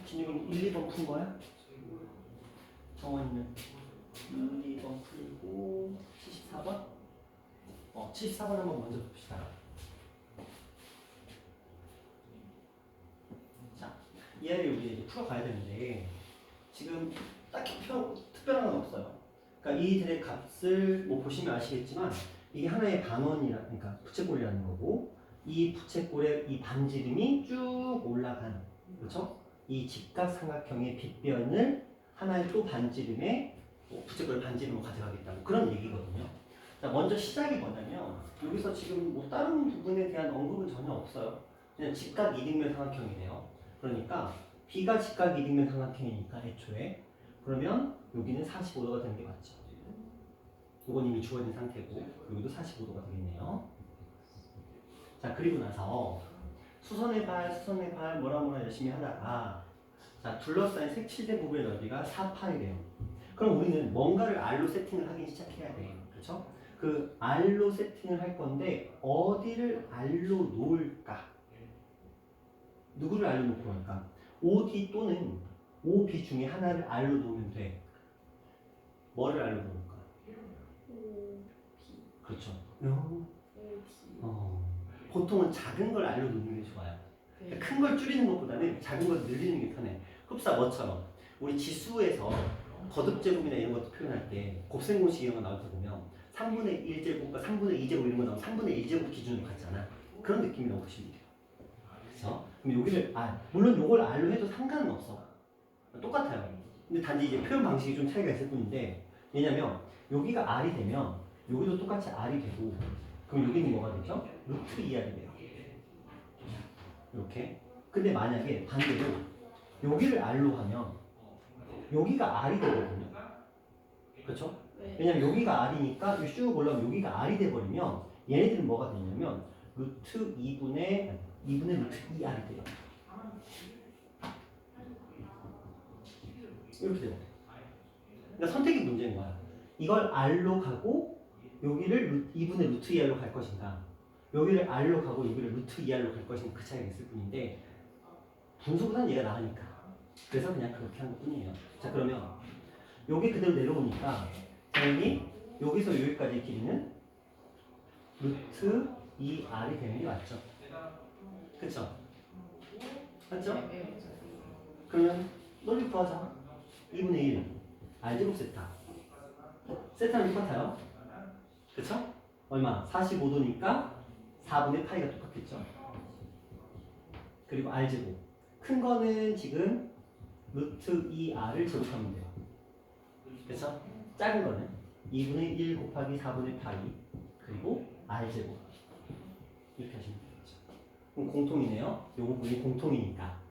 진욱이는 1, 2번 푼 거야? 정원이는 1, 2번 풀고 74번? 74번 한번 먼저 봅시다. 자, 이 아이를 우리 이제 풀어가야 되는데 지금 딱히 특별한 건 없어요. 그러니까 이들의 값을 뭐 보시면 아시겠지만 이게 하나의 반원이라, 그러니까 부채꼴이라는 거고, 이 부채꼴의 이 반지름이 쭉 올라간, 그렇죠? 이 직각삼각형의 빗변을 하나의 또 반지름의 부채꼴 반지름으로 가져가겠다, 뭐 그런 얘기거든요. 자, 먼저 시작이 뭐냐면 여기서 지금 뭐 다른 부분에 대한 언급은 전혀 없어요. 그냥 직각 이등변 삼각형이래요. 그러니까 B가 직각 이등변 삼각형이니까 애초에 그러면 여기는 45도가 되는 게 맞죠. 이건 이미 주어진 상태고 여기도 45도가 되겠네요. 자, 그리고 나서 수선의 발 뭐라 열심히 하다가 자, 둘러싸인 색칠된 부분의 넓이가 4파이래요. 그럼 우리는 뭔가를 R로 세팅을 하기 시작해야 돼. 그렇죠? 그 R로 세팅을 할 건데 어디를 R로 놓을까? 누구를 R로 놓고 할까? OD 또는 OB 중에 하나를 R로 놓으면 돼. 뭐를 R로 놓을까? 그렇죠. 보통은 작은 걸 R로 놓는 게 좋아요. 그러니까 큰 걸 줄이는 것보다는 작은 걸 늘리는 게 편해. 흡사 뭐처럼 우리 지수에서 거듭제곱이나 이런 것도 표현할 때 곱셈공식 이런 거 나올 때 보면 3분의 1제곱과 3분의 2제곱 이런 거 나오면 3분의 1제곱 기준으로 갔잖아. 그런 느낌이라고 보시면 돼요. 그렇죠? 그럼 여기를 물론 요걸 R로 해도 상관은 없어. 똑같아요. 근데 단지 이제 표현 방식이 좀 차이가 있을 뿐인데, 왜냐면 여기가 R이 되면 여기도 똑같이 R이 되고, 그럼 여기는 뭐가 되죠? 루트 2R이 돼요. 이렇게. 근데 만약에 반대로 여기를 R로 하면 여기가 R이 되거든요. 그렇죠? 왜냐면 여기가 R이니까 쭉 올라오면 여기가 R이 돼버리면 얘네들은 뭐가 되냐면 루트 2분의 루트 2R이 돼요. 이렇게 돼요. 그러니까 선택의 문제인 거야. 이걸 R로 가고 여기를 2분의 루트 2R로 갈 것인가, 여기를 R로 가고 여기를 루트 2R로 갈 것인가, 그 차이가 있을 뿐인데 분수보다는 얘가 나으니까 그래서 그냥 그렇게 한 것 뿐이에요. 자, 그러면 여기 그대로 내려오니까 당연히 여기서 여기까지의 길이는 루트 2R이 되는 게 맞죠? 그쵸? 맞죠? 그러면 넓이 구하자. 2분의 1 R제곱 세타. 세타는 똑같아요. 그쵸? 얼마? 45도니까 4분의 파이가 똑같겠죠? 그리고 R제곱. 큰 거는 지금 루트 2R을 제곱하면 돼요. 그쵸? 작은 거는 2분의 1 곱하기 4분의 파이 그리고 R제곱. 이렇게 하시면 되겠죠. 그럼 공통이네요. 요 부분이 공통이니까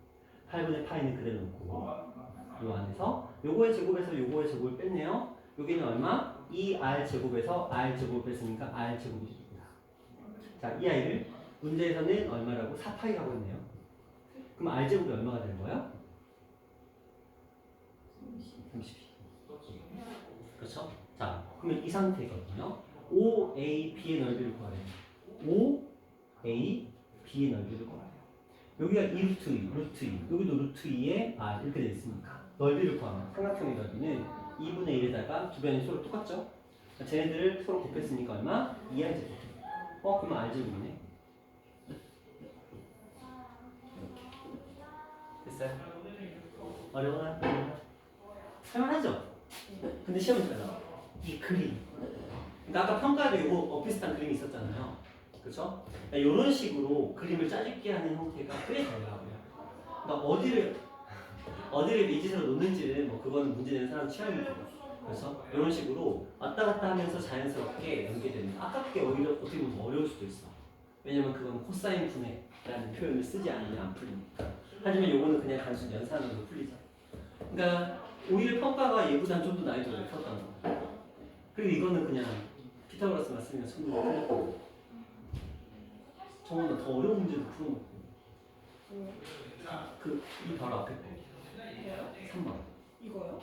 8분의 파이는 그대로 놓고 요 안에서 요거의 제곱에서 요거의 제곱을 뺐네요. 여기는 얼마? 2R 제곱에서 R 제곱을 뺐으니까 R 제곱이 됩니다. 자, 이 아이를 문제에서는 얼마라고? 4파이라고 했네요. 그럼 R 제곱이 얼마가 되는 거예요? 30. 그렇죠? 자, 그러면 이 상태거든요. OAB의 넓이를 구하래요. OAB의 넓이를 구하래요. 여기가 2루트 2, 루트 2, 여기도 루트 2에 R 이렇게 되어 있으니까 넓이를 구하면 삼각형의 넓이는 2분의 1에다가 두 변이 서로 똑같죠? 쟤네들을 서로 곱했으니까 얼마? 2R 제곱. 그러면 R 제곱이네. 이렇게. 됐어요? 어려워나? 할만하죠? 근데 시험은 잘 나와. 이 그림. 그러니까 아까 평가에도 이거 비슷한 그림이 있었잖아요. 그쵸? 이런 식으로 그림을 짜집게 하는 형태가 꽤 다양하고요. 그러니까 어디를 미지으로 놓는지는 뭐 그거는 문제되는 사람 취향이고. 그래서 이런 식으로 왔다 갔다 하면서 자연스럽게 연계되는. 아깝게 오히려 어떻게 보면 어려울 수도 있어. 왜냐면 그건 코사인 분해라는 표현을 쓰지 않으면 안 풀리니까. 하지만 이거는 그냥 단순 연산으로 풀리죠. 그러니까 오히려 평가가 얘보다는 좀 더 난이도가 높았다는 거. 그리고 이거는 그냥 피타고라스만 쓰면 충분히 풀렸고, 정원은 더 어려운 문제도 풀어놓고. 이 바로 앞에 거. 3번. 이거요?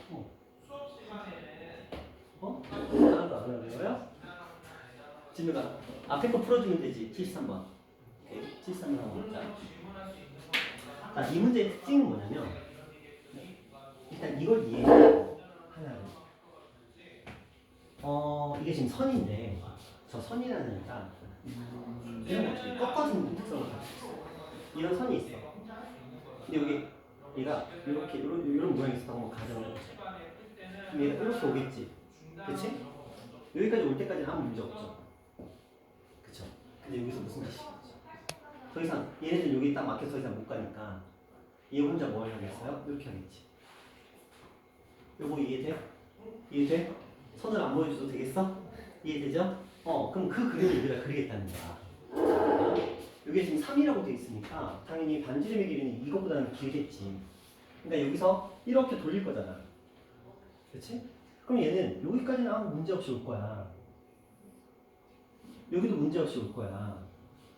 하나도 안 어려워요? 진우가 앞에 거 풀어주면 되지. 73번. 오케이. 73번 한번 볼자. 자, 이 문제의 특징은 뭐냐면 일단 이걸 이해해요. 하나를. 이게 지금 선인데 저 선이라는 애가 이런 거지. 꺾어지는 특성을 가지고 있어. 이런 선이 있어. 근데 여기 얘가 이렇게 이런 모양이 있었다고 한번 가정을 해보자. 그럼 얘가 이렇게 오겠지. 그치? 여기까지 올 때까지는 아무 문제 없죠. 그쵸? 근데 여기서 무슨 짓이지? 더 이상 얘네들 여기 딱 막혀서 더 이상 못 가니까 얘 혼자 뭐 하려고 했어요? 이렇게 하겠지. 요거 이해돼? 이해돼? 선을 안 보여줘도 되겠어? 이해되죠? 그럼 그 그림을 우리가 그리겠다는 거야. 여기 지금 3이라고 돼 있으니까 당연히 반지름의 길이는 이것보다는 길겠지. 그러니까 여기서 이렇게 돌릴 거잖아. 그렇지? 그럼 얘는 여기까지는 아무 문제 없이 올 거야. 여기도 문제 없이 올 거야.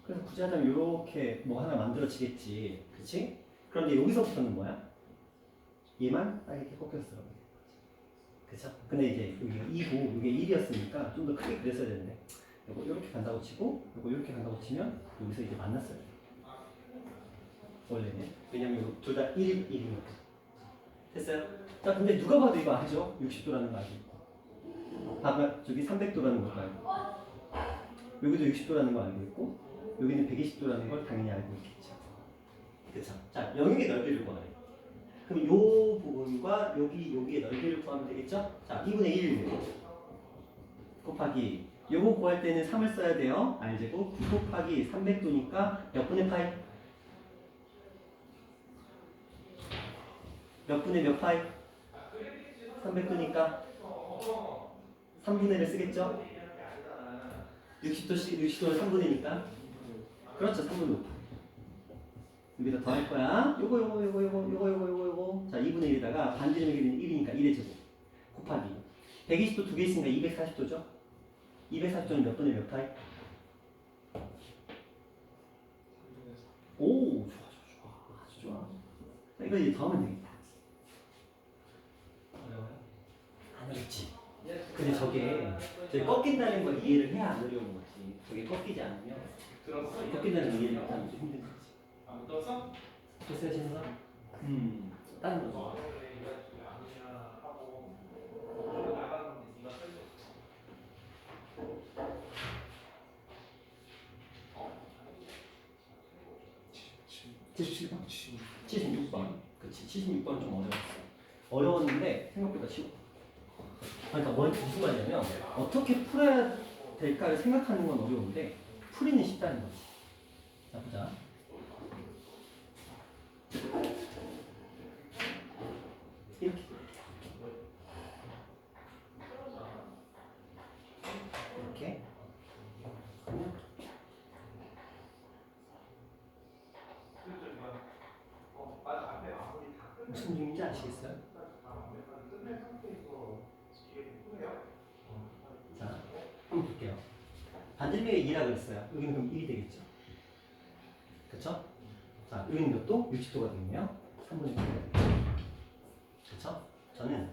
그래서 굳이 하자면 이렇게 뭐 하나 만들어지겠지. 그렇지? 그런데 여기서부터는 뭐야? 얘만 딱 이렇게 꺾여서 들어가게 되는 거지. 그쵸? 근데 이제 여기가 2고 이게 1이었으니까 좀 더 크게 그렸어야 되는데 요거 이렇게 간다고 치고 요거 이렇게 간다고 치면 여기서 이제 만났어요. 원래는. 왜냐면 둘 다 1이니까. 됐어요? 자, 근데 누가 봐도 이거 알죠? 60도라는 거 알고. 봐봐, 저기 300도라는 것도 알고. 여기도 60도라는 거 알고 있고, 여기는 120도라는 걸 당연히 알고 있겠죠. 그쵸? 자, 영역의 넓이를 구하래. 그럼 요 부분과 여기의 넓이를 구하면 되겠죠? 자, 2분의 1 곱하기 요거 구할 때는 3을 써야 돼요. R제곱 9 곱하기 300도니까 몇 분의 파이? 몇 분의 몇 파이? 300도니까 3분의 1을 쓰겠죠? 60도는 3분의니까 그렇죠. 3분의 5 여기다 더 할 거야. 요거 자 2분의 1에다가 반지름의 길이는 1이니까 1의 제곱 곱하기 120도 두 개 있으니까 240도죠? 240도는 몇 분의 몇 파이? 오, 좋아. 아주 좋아. 자, 이거 이제 더 하면 되겠다. 어려워요? 안 어렵지? 근데 저게 꺾인다는 걸 이해를 해야 안 어려운 거지. 저게 꺾이지 않으면 꺾인다는 걸 이해를 못하면 좀 힘든 거지. 안 떴어? 됐어요, 신사? 다른 거. 칠 76번. 그치, 76번은 좀 어려웠어. 어려웠는데 생각보다 쉬워. 그러니까 무슨 말이냐면 어떻게 풀어야 될까를 생각하는 건 어려운데 풀이는 쉽다는 거지. 자, 보자. 이렇게. 이렇게. 무슨 중인지 아시겠어요? 자, 한번 볼게요. 반지름이 2라고 그랬어요. 여기는 그럼 1이 되겠죠? 그쵸? 자, 여기는 몇 도? 60도가 되겠네요. 3분의 1. 그쵸? 저는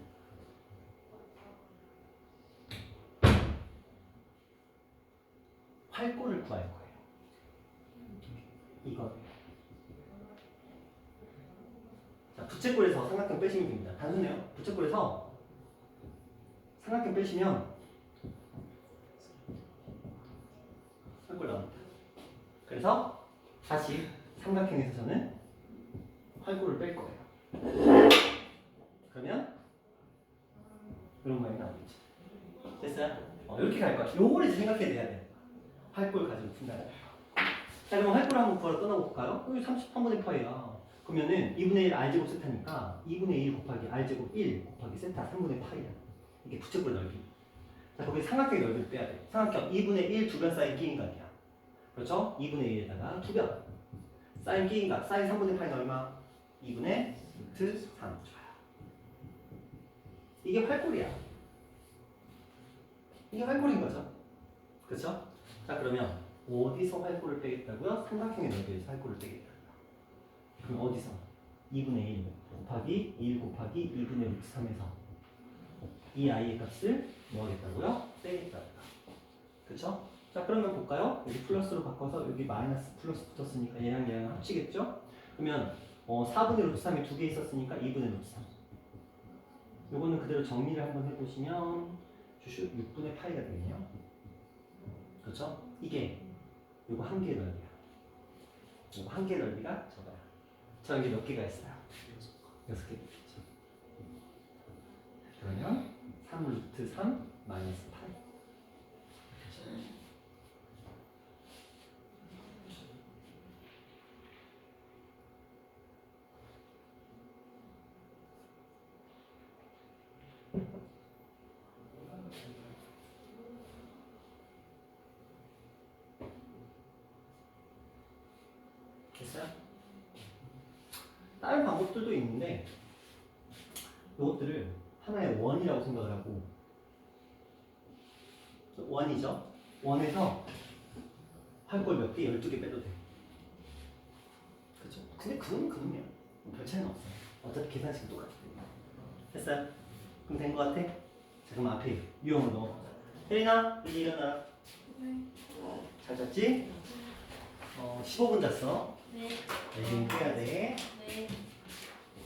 활골을 구할 거예요. 이거. 자, 부채꼴에서 삼각형 빼시면 됩니다. 단순해요. 부채꼴에서 삼각형 빼시면 활골 나옵니다. 그래서 다시 삼각형에서 저는 활골을 뺄 거예요. 그러면 이런 모양이 나오겠죠. 됐어요? 이렇게 갈 거야. 요거를 이제 생각해내야 돼. 활골 가지고 푼다. 자, 그럼 활골 한번 구하러 떠나볼까요? 여기 33분의 파이야. 그러면은 2분의 1 R제곱 세타니까 2분의 1 곱하기 R제곱 1 곱하기 세타 3분의 파이야. 이게 부채꼴 넓이. 자, 거기 삼각형의 넓이를 빼야 돼. 삼각형 2분의 1 두 변 사인 끼인각이야. 그렇죠? 2분의 1에다가 두 변. 사인 끼인각. 사인 3분의 파이는 얼마? 2분의 루트 3. 좋아요. 이게 활골이야. 이게 활골인 거죠. 그렇죠? 자, 그러면 어디서 활골을 빼겠다고요? 삼각형의 넓이에서 활골을 빼겠다. 그럼 어디서? 2분의 1 곱하기 1 곱하기 2분의 루트 3에서 이 i의 값을 뭐 하겠다고요? 빼겠다고요. 그쵸? 자, 그러면 볼까요? 여기 플러스로 바꿔서 여기 마이너스 플러스 붙었으니까 얘랑 얘랑 합치겠죠? 그러면 4분의 루트 3이 두 개 있었으니까 2분의 루트 3 요거는 그대로 정리를 한번 해보시면 주슈 6분의 파이가 되겠네요. 그렇죠? 이게 요거 한 개의 넓이야. 요거 한 개의 넓이가 저거야. 저런 게 몇 개가 있어요? 6개 되겠죠. 그러면 3 루트 3 마이너스 파이. 됐어요? 다른 방법들도 있는데 이것들을 하나의 원이라고 생각을 하고 원이죠? 원에서 할 걸 몇 개? 12개 빼도 돼. 그렇죠? 근데 그럼요. 별 차이는 없어요. 어차피 계산식은 똑같기 때문에. 됐어요? 그럼 된 거 같아? 자, 그럼 앞에 유형을 넣어. 혜린아, 이제 일어나라. 네. 잘 잤지? 15분 잤어. 네. 내일 해야 돼. 네.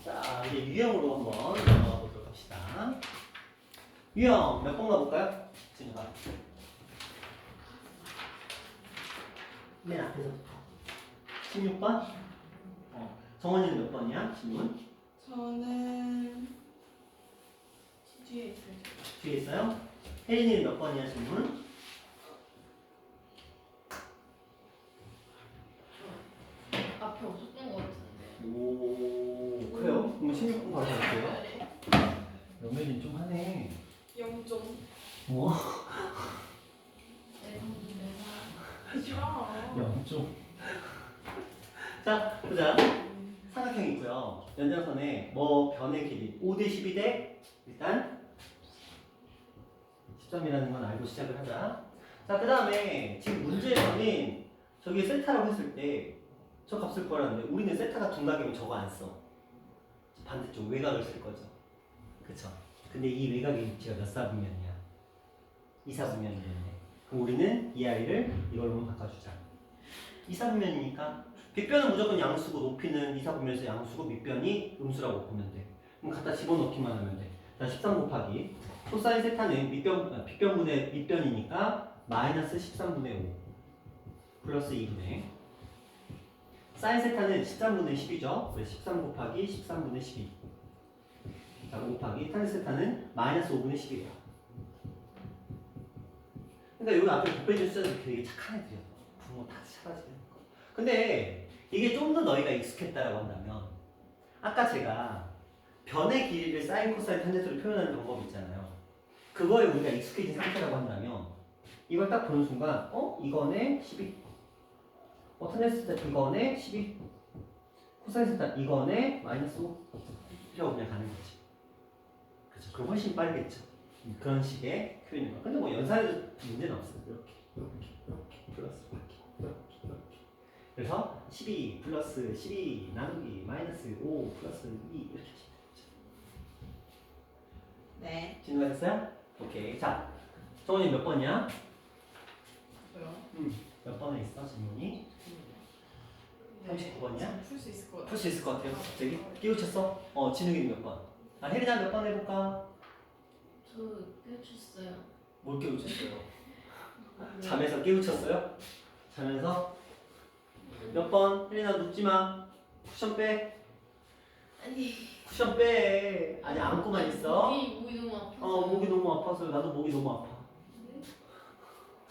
자, 이제 유형으로 한번 넘어가 보도록 합시다. 유형 몇 번 가볼까요? 진우가. 맨 앞에서부터. 16번? 정원이는 몇 번이야? 질문? 저는 뒤에 있어요. 뒤에 있어요? 혜린이는 몇 번이야? 질문? 앞에 없었던 것 같은데. 오, 그래요? 그럼 16분 바로 갈게요. 연매진 좀 하네. 0점. 뭐? 싫어. 0점. 자, 보자. 삼각형이 있고요. 연장선에 뭐 변의 길이 5대 10이 대 일단 10점이라는 건 알고 시작을 하자. 자, 그 다음에 지금 문제에서는 저기 세타라고 했을 때 저 값을 구하라는데 우리는 세타가 둔각이면 저거 안 써. 반대쪽 외곽을 쓸 거죠. 그쵸? 근데 이 외곽의 위치가 몇 사분면이야? 2사분면이겠네. 그럼 우리는 이 아이를 이걸로 바꿔주자. 2사분면이니까 빗변은 무조건 양수고 높이는 2사분면에서 양수고 밑변이 음수라고 보면 돼. 그럼 갖다 집어넣기만 하면 돼. 자, 13 곱하기 코사인 세타는 빗변분의 밑변이니까 마이너스 13분의 5 플러스 2분의 사인 세타는 13분의 10이죠. 그래서 13 곱하기 13분의 12 자, 곱하기 탄 세타는 마이너스 5분의 10이에요. 그러니까 여기 앞에 곱해준 숫자들이 되게 착한 애들이야. 부모 다 찾아지는 거. 근데 이게 좀 더 너희가 익숙했다라고 한다면 아까 제가 변의 길이를 사인, 코사인, 탄젠트로 표현하는 방법이 있잖아요. 그거에 우리가 익숙해진 상태라고 한다면 이걸 딱 보는 순간 이거네 12 탄젠트 세타 이거네 12 코사인 세타 이거네 마이너스 5 이라고 그냥 가는 거지. 그렇죠. 그럼 훨씬 빠르겠죠. 그런 식의 표현인 거. 근데 뭐 연산해도 문제는 없어요. 이렇게 플러스 이렇게. 그래서 12 플러스 12 나누기 마이너스 5 플러스 2 이렇게 하시면 되죠. 네. 진우가 됐어요? 오케이. 자, 정원이 몇 번이야? 저요? 몇 번에 있어 질문이? 39번이야? 풀 수 있을 것 같아요. 풀 수 있을 것 같아요. 갑자기 끼우쳤어? 진욱이는 몇 번? 아, 혜린아 몇 번 해볼까? 저 깨우쳤어요. 뭘 깨우쳤어요? 잠에서 깨우쳤어요? 자면서? 몇 번? 혜린아 눕지 마. 쿠션 빼. 아니. 쿠션 빼. 아니 안고만 있어. 목이 너무 아파서. 목이 너무 아파서 나도 목이 너무 아파. 네?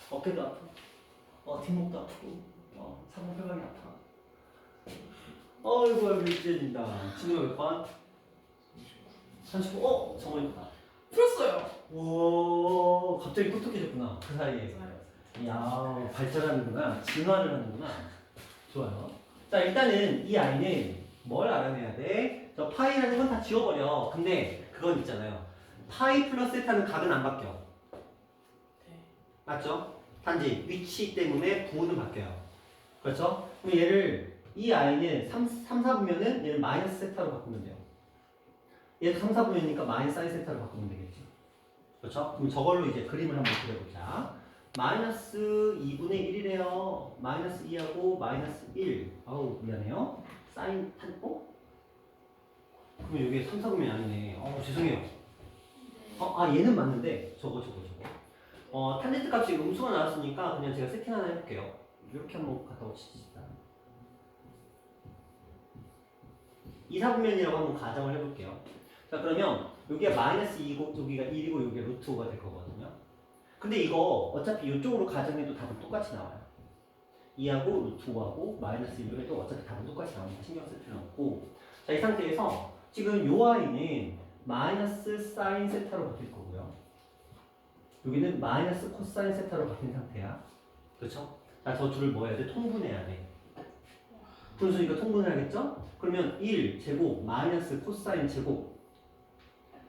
어깨도 아파. 뒷목도 아프고. 상부뼈가 아파. 어이구 일제진다. 진우가 몇 번? 39. 정원이다. 풀었어요. 오, 갑자기 똑똑해졌구나. 그 사이에. 이야, 발전하는구나. 진화를 하는구나. 좋아요. 자, 일단은 이 아이는 뭘 알아내야 돼? 저 파이라는 건 다 지워버려. 근데 그건 있잖아요. 파이 플러스 세타는 각은 안 바뀌어. 네. 맞죠? 단지 위치 때문에 부호는 바뀌어요. 그렇죠? 그럼 얘를 이 아이는 3, 4분면은 얘를 마이너스 세타로 바꾸면 돼요. 얘도 3, 4분면이니까 마이너스 사인 세타로 바꾸면 되겠죠. 그렇죠? 그럼 저걸로 이제 그림을 한번 그려보자. 마이너스 2분의 1이래요. 마이너스 2하고 마이너스 1. 아우 미안해요. 사인 탄 그럼 여기 3, 4분면이 아니네. 죄송해요. 얘는 맞는데 저거. 탄젠트 값이 음수가 나왔으니까 그냥 제가 세팅 하나 해볼게요. 이렇게 한번 갖다 붙이시다. 이사분면이라고 한번 가정을 해볼게요. 자, 그러면 여기가 마이너스 2고 여기가 1이고 여기가 루트 5가 될 거거든요. 근데 이거 어차피 이쪽으로 가정해도 답은 똑같이 나와요. 2하고 루트 5하고 마이너스 1로 해도 어차피 답은 똑같이 나오니까 신경 쓸 필요는 없고. 자, 이 상태에서 지금 요 아이는 마이너스 사인 세타로 바뀔 거고요. 여기는 마이너스 코사인 세타로 바뀐 상태야. 그렇죠? 자, 저 둘을 뭐 해야 돼? 통분해야 돼. 분수니까 통분해야겠죠? 그러면 1 제곱 마이너스 코사인 제곱.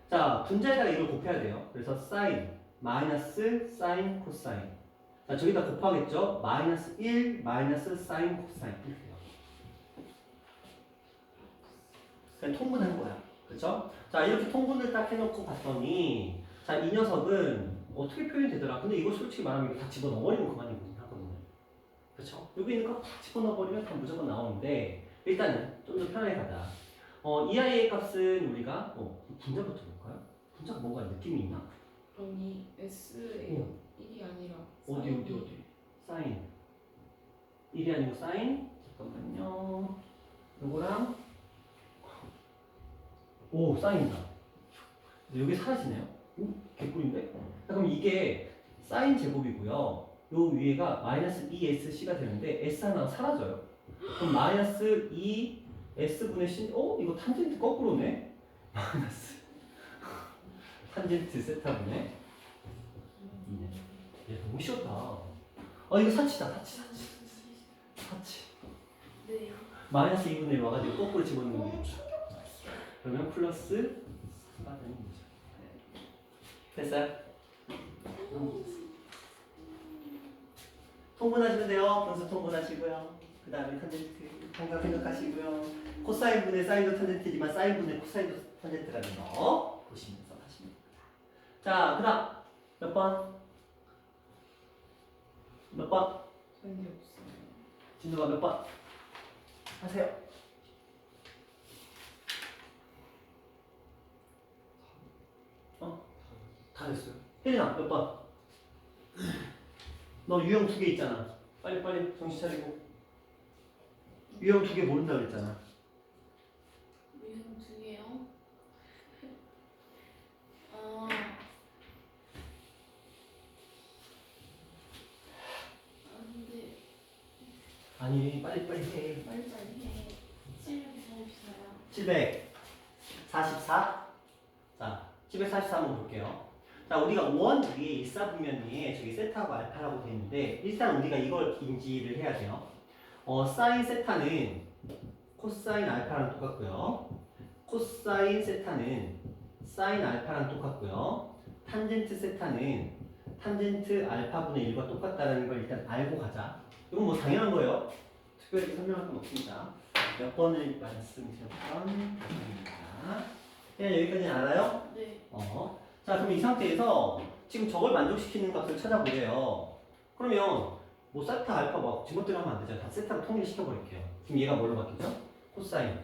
자, 분자에다가 이걸 곱해야 돼요. 그래서 사인 마이너스 사인 코사인. 자, 저기다 곱하겠죠? 마이너스 1 마이너스 사인 코사인 이렇게 돼요. 그냥 통분한 거야. 그렇죠? 자, 이렇게 통분을 딱 해놓고 봤더니 자, 이 녀석은 어떻게 표현이 되더라? 근데 이거 솔직히 말하면 이거 다 집어넣어버리면 그만이거든요. 그렇죠? 여기 있는 거 다 집어넣어버리면 다 무조건 나오는데 일단은 좀 더 편하게 가자. 이 아이의 값은 우리가 분자부터 볼까요? 분자가 뭔가 느낌이 있나? 아니 S예요. 1이 아니라 어디? 사인 1이 아니고 사인? 잠깐만요. 요거랑 오 사인이다. 여기 사라지네요. 오 개꿀인데? 자, 그럼 이게 사인 제곱이고요. 요 위에가 마이너스 2sc가 되는데 s 하나가 사라져요. 그럼 마이너스 2s분의 c 이거 탄젠트 거꾸로네? 마이너스 탄젠트 세타분의 2네. 얘 너무 쉬웠다. 이거 사치다. 사치. 네. 마이너스 2분의 1 와가지고 거꾸로 집어넣는 거예요. 그러면 플러스 4가 되는 거죠. 됐어요? 통분하시면 돼요. 분수 통분하시고요. 그 다음에 탄젠트 항상 생각하시고요. 코사인분의 사인도 탄젠트지만 사인분의 코사인도 탄젠트라는 거 보시면서 하시면 됩니다. 자, 그 다음 몇 번? 몇 번? 전혀 없어요. 진도가 몇 번? 하세요. 다 됐어요. 혜린아 몇 번? 너 유형 2개 있잖아. 빨리 정신 차리고. 유형 2개 모른다 그랬잖아. 유형 2개요? 안돼. 아니 빨리 해. 빨리 해. 744요. 744. 자, 744 한번 볼게요. 자, 우리가 원 위에 일사분면에 저기 세타하고 알파라고 되어 있는데 일단 우리가 이걸 인지를 해야 돼요. 사인 세타는 코사인 알파랑 똑같고요. 코사인 세타는 사인 알파랑 똑같고요. 탄젠트 세타는 탄젠트 알파분의 1과 똑같다는 걸 일단 알고 가자. 이건 뭐 당연한 거예요. 특별히 설명할 건 없습니다. 몇 번을 말씀드렸던 것입니다. 그냥 여기까지는 알아요? 네. 자, 그럼 이 상태에서 지금 저걸 만족시키는 값을 찾아보래요. 그러면 뭐 세타 알파 막 지멋대로 하면 안 되잖아요. 다 세타로 통일을 시켜버릴게요. 그럼 얘가 뭘로 바뀌죠? 코사인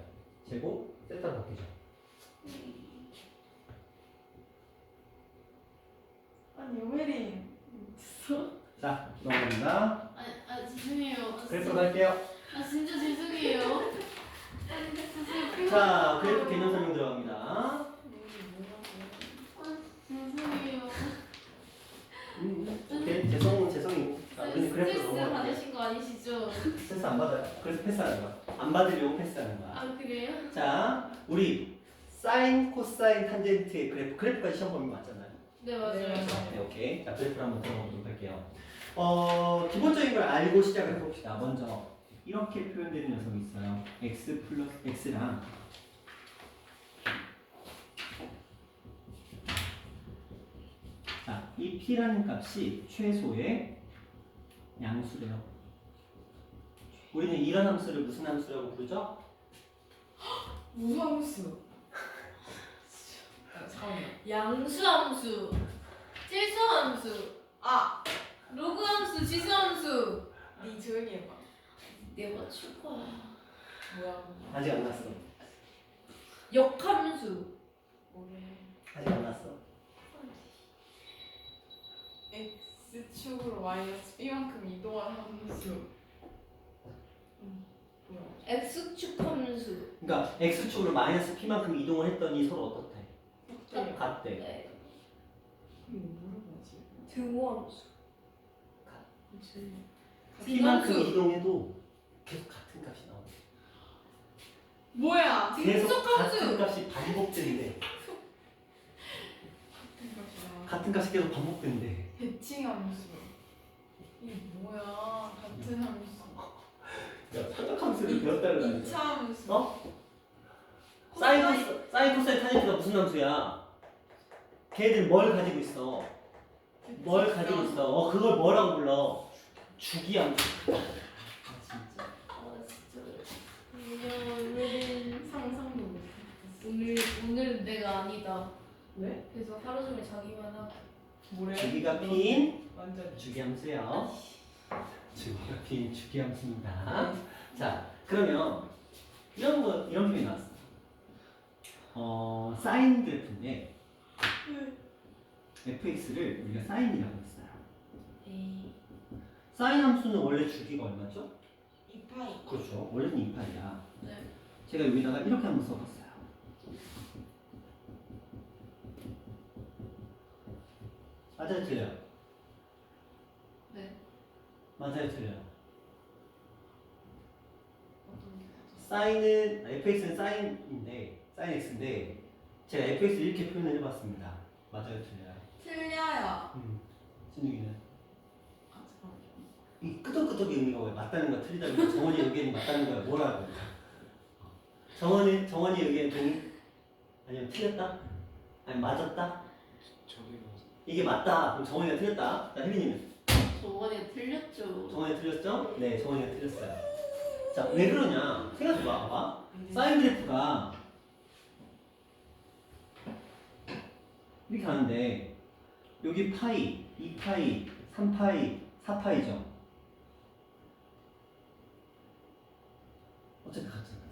제곱 세타로 바뀌죠. 아니 오메린. 자, 넘어갑니다. 죄송해요. 그래프 갈게요. 진짜 죄송해요. 자, 그래프 개념 설명 들어갑니다. 죄송해요. 오케이, 죄송이고. 자, 우리는 그래프 스트레스 넘어갈게요. 받으신 거 아니시죠? 스트레스 안 받아요. 그래서 패스하는 거야. 안 받으려고 패스하는 거야. 그래요? 자, 우리 사인, 코사인, 탄젠트의 그래프까지 시험 보면 맞잖아요. 네 맞아요. 네, 오케이. 자, 그래프를 한번 들어보도록 할게요. 기본적인 걸 알고 시작을 해봅시다. 먼저 이렇게 표현되는 녀석이 있어요. x 플러스 x랑 자, 이 p라는 값이 최소의 양수래요. 우리는 이런 함수를 무슨 함수라고 부르죠? 무함수. 잠깐만. 양수함수, 질소함수, 로그함수, 지수함수. 니 조용히 해봐. 내가 맞출 거야. 뭐야? 아직 안 났어. 역함수. 뭐래? 아직 안 났어. X축으로 마이너스 B만큼 이동한 함수. 뭐야? X축 함수. 그러니까 x축으로 마이너스 p만큼 이동을 했더니 서로 어떻대? 네. 같대. 네. 이거 물어보지. 등호 함수. 그치. p만큼 등함수. 이동해도 계속 같은 값이 나와. 뭐야? 계속 등속 같은 함수. 값이 반복된대. 같은 값이 계속 반복된대. 대칭 함수. 이게 뭐야? 같은 함수. 야, 사각함수를 배웠다는 2차 함수. 어? 사인 코사인 탄젠트가 무슨 함수야? 걔들 뭘 가지고 있어? 뭘 가지고 있어? 그걸 뭐라고 불러? 주기함수. 진짜. 진짜. 오늘은 상상도 못해. 오늘은 내가 아니다. 왜? 그래서 하루 종일 자기만 하고. 뭐래? 주기가 P인 완전 주기함수요. 주기가 P인 주기함수입니다. 자, 그러면 이런 표현이 나왔어. 사인 그래프인데 fx를 우리가 사인이라고 했어요. 에이. 사인 함수는 원래 주기가 얼마죠? 2파이. 그렇죠. 원래는 2파이야. 네. 제가 여기다가 이렇게 한번 써봤어요. 맞아요, 틀려요? 네. 맞아요, 틀려요? 어떤 게 맞아? 사인은 fx는 사인 x인데 제가 fx를 이렇게 표현을 해봤습니다. 맞아요, 틀려요? 틀려요. 신중이는 아 잠깐만. 이 끄덕끄덕의 의미가 왜 맞다는 거야, 틀리다는 거야? 정원이 의견이 맞다는 거야, 뭐라고? 정원이 의견 동의? 아니면 틀렸다? 아니 맞았다? 이게 맞다. 그럼 정원이가 틀렸다. 자, 혜민이는 저번에 틀렸죠. 정원이 틀렸죠? 네, 정원이가 틀렸어요. 자, 왜 그러냐? 생각해봐, 봐봐. 사인 그래프가 이렇게 가는데 여기 파이, 2파이, 3파이, 4파이죠. 어차피 같잖아.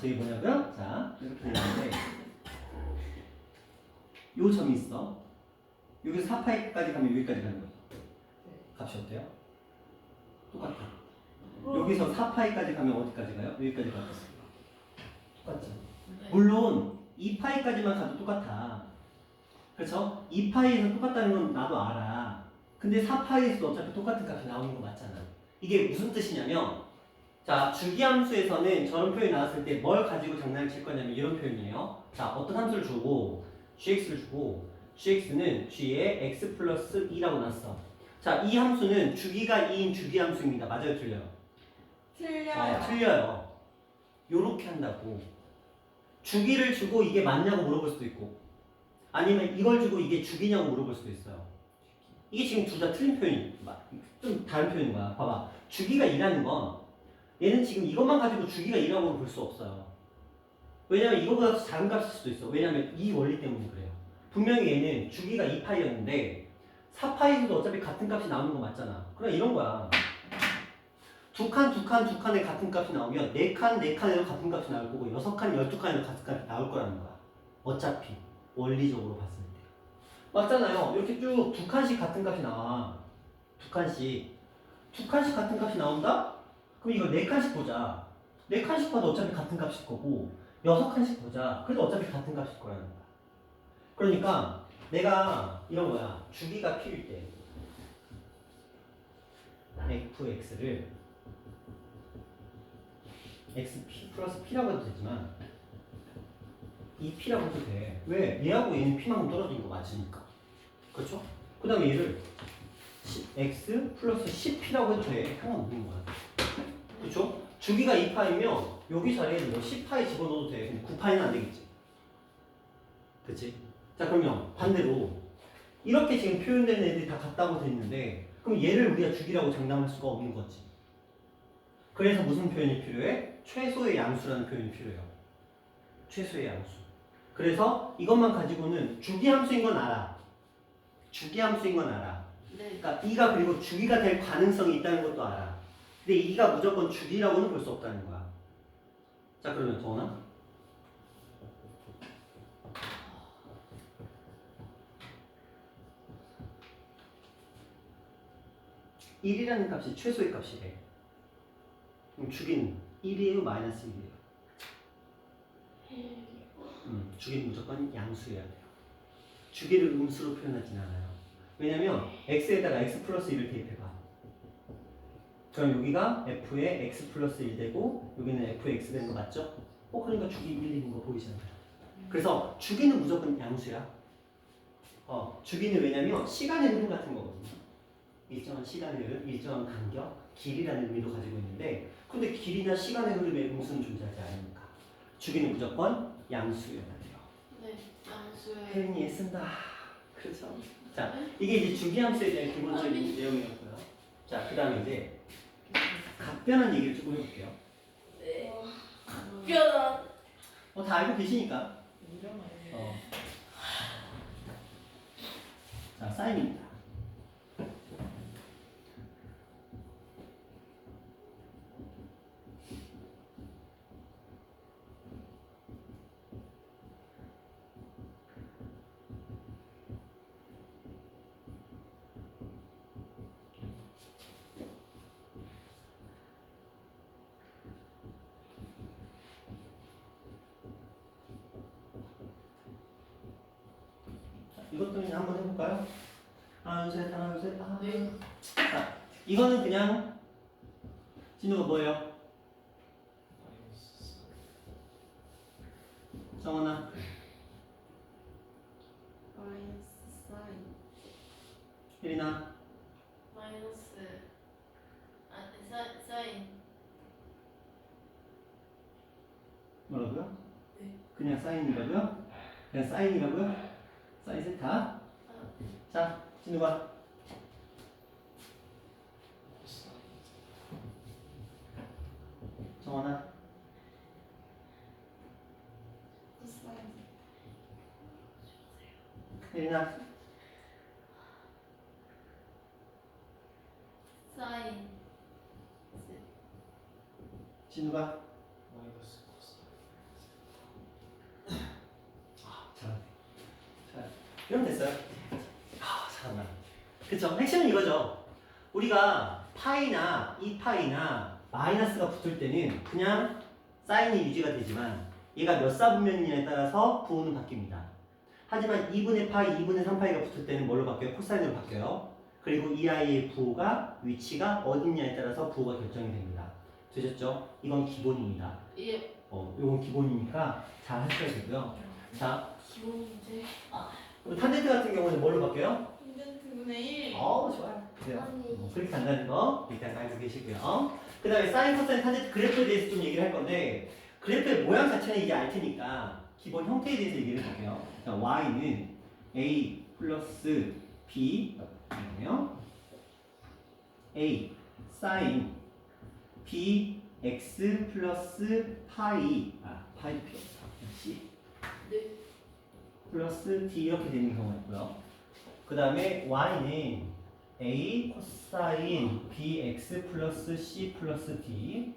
저기 뭐냐고요? 자, 이렇게 되는데 요 점이 있어. 여기서 4파이까지 가면 여기까지 가는 거죠. 값이 어때요? 똑같아. 여기서 4파이까지 가면 어디까지 가요? 여기까지 가요. 똑같죠. 네. 물론 2파이까지만 가도 똑같아. 그렇죠? 2파이에서 똑같다는 건 나도 알아. 근데 4파이에서도 어차피 똑같은 값이 나오는 거 맞잖아. 이게 무슨 뜻이냐면 자, 주기함수에서는 저런 표현이 나왔을 때 뭘 가지고 장난을 칠 거냐면 이런 표현이에요. 자, 어떤 함수를 주고 gx를 주고 gx는 g의 x 플러스 2라고 놨어. 자, 이 함수는 주기가 2인 주기함수입니다. 맞아요, 틀려요? 틀려요. 틀려요. 요렇게 한다고. 주기를 주고 이게 맞냐고 물어볼 수도 있고 아니면 이걸 주고 이게 주기냐고 물어볼 수도 있어요. 이게 지금 둘 다 틀린 표현이 좀 다른 표현인 거야. 봐봐. 주기가 2라는 건 얘는 지금 이것만 가지고 주기가 2라고 볼 수 없어요. 왜냐면 이거보다 더 작은 값일 수도 있어. 왜냐면 이 원리 때문에 그래요. 분명히 얘는 주기가 2파이였는데 4파이에서도 어차피 같은 값이 나오는 거 맞잖아. 그럼 이런 거야. 두 칸에 같은 값이 나오면 네 칸에도 같은 값이 나올 거고 6칸, 12칸에도 같은 값이 나올 거라는 거야. 어차피 원리적으로 봤을 때. 맞잖아요. 이렇게 쭉 두 칸씩 같은 값이 나와. 두 칸씩 같은 값이 나온다? 그럼 이거 네 칸씩 보자. 네 칸씩 봐도 어차피 같은 값일 거고 6칸씩 보자. 그래도 어차피 같은 값일 거라는 거야. 그러니까 내가 이런 거야. 주기가 p일 때 fx를 xp 플러스 p라고 해도 되지만 이 p라고 해도 돼. 왜? 얘하고 얘는 p만큼 떨어진 거 맞으니까. 그렇죠? 그 다음에 얘를 x 플러스 10p라고 해도 돼. 상관없는 거야. 그렇죠? 주기가 2파이면 여기 자리에 뭐 10파이 집어넣어도 돼. 근데 9파이는 안 되겠지. 그치? 자, 그러면 반대로 이렇게 지금 표현되는 애들이 다 같다고 돼 있는데 그럼 얘를 우리가 주기라고 장담할 수가 없는 거지. 그래서 무슨 표현이 필요해? 최소의 양수라는 표현이 필요해요. 최소의 양수. 그래서 이것만 가지고는 주기함수인 건 알아. 주기함수인 건 알아. 네. 그러니까 2가 그리고 주기가 될 가능성이 있다는 것도 알아. 근데 2가 무조건 주기라고는 볼 수 없다는 거야. 자, 그러면 정원아. 1이라는 값이 최소의 값이래. 그럼 주기는 1이에요, 마이너스 1이에요? 주기는 무조건 양수여야 돼요. 주기를 음수로 표현하진 않아요. 왜냐면 x에다가 x 플러스 1을 대입해봐. 그럼 여기가 f의 x 플러스 1 되고 여기는 f의 x 되는 거 맞죠? 그러니까 주기 1, 2인 거 보이잖아요. 그래서 주기는 무조건 양수야. 주기는 왜냐면 시간의 흐름 같은 거거든요. 일정한 시간의 흐름, 일정한 간격, 길이라는 의미도 가지고 있는데 근데 길이나 시간의 흐름에 음수는 존재하지 않으니까 주기는 무조건 양수여야 돼요. 네. 양수의 혜린이 쓴다. 그렇죠. 자, 이게 이제 주기함수에 대한 기본적인 내용이었고요. 자, 그 다음에 이제 각변한 얘기를 조금 해볼게요. 네. 변한 다 알고 계시니까. 이러면 자, 사인입니다. 이것도 그냥 한번 해볼까요? 하나, 둘, 셋, 하나, 둘, 셋. 네. 자, 이거는 그냥 진우가 뭐예요? 정원아. 마이너스 사인 혜린아. 마이너스 사인 뭐라고요? 네. 그냥 사인이라고요? 그냥 사인이라고요? 사인 세타. 자, 진우가. 정원아. 코사인 혜린아. 사인 진우가. 잘하네. 자, 이러면 됐어요. 잘한다. 그쵸? 핵심은 이거죠. 우리가 파이나 2파이나 마이너스가 붙을 때는 그냥 사인이 유지가 되지만 얘가 몇 사분면이냐에 따라서 부호는 바뀝니다. 하지만 2분의 파이, 2분의 3파이가 붙을 때는 뭘로 바뀌어요? 코사인으로 바뀌어요. 그리고 이 아이의 부호가 위치가 어딨냐에 따라서 부호가 결정이 됩니다. 되셨죠? 이건 기본입니다. 예. 이건 기본이니까 잘 하셔야 되고요. 자, 기본 문제 그리고 탄젠트 같은 경우는 뭘로 바뀌어요? 탄젠트분의 1 좋아요. 그래요. 그렇게 간다는 거 일단 알고 계시고요. 그 다음에 사인, 코사인, 탄젠트 그래프에 대해서 좀 얘기를 할 건데 그래프의 모양 자체는 이제 알 테니까 기본 형태에 대해서 얘기를 해볼게요. 자, y는 a 플러스 b 이네요. a 사인 b x 플러스 파이 파이 역시 네. 플러스 d 이렇게 되는 경우가 있고요. 그 다음에 y는 a 코사인 bx 플러스 c 플러스 d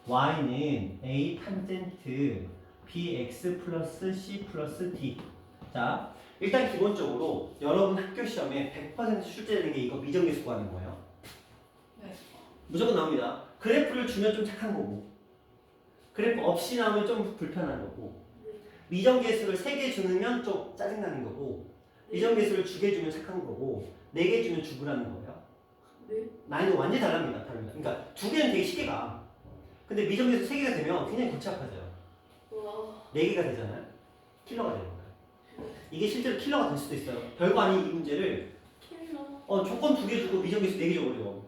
y는 a 탄젠트 bx 플러스 c 플러스 d. 자, 일단 기본적으로 여러분 학교 시험에 100% 출제되는 게 이거 미정계수 구하는 거예요. 네. 무조건 나옵니다. 그래프를 주면 좀 착한 거고 그래프 없이 나오면 좀 불편한 거고 미정계수를 3개 주면 좀 짜증나는 거고 미정계수를 2개 주면 착한 거고 4개 주면 죽으라는 거예요. 네. 난이도 완전히 다릅니다. 그러니까 2개는 되게 쉽게 가. 근데 미정계수 3개가 되면 굉장히 골치 아파져요. 와. 4개가 되잖아요. 킬러가 되는 거예요. 이게 실제로 킬러가 될 수도 있어요. 별거 아닌 이 문제를 킬러. 조건 2개 주고 미정계수 4개 줘버려.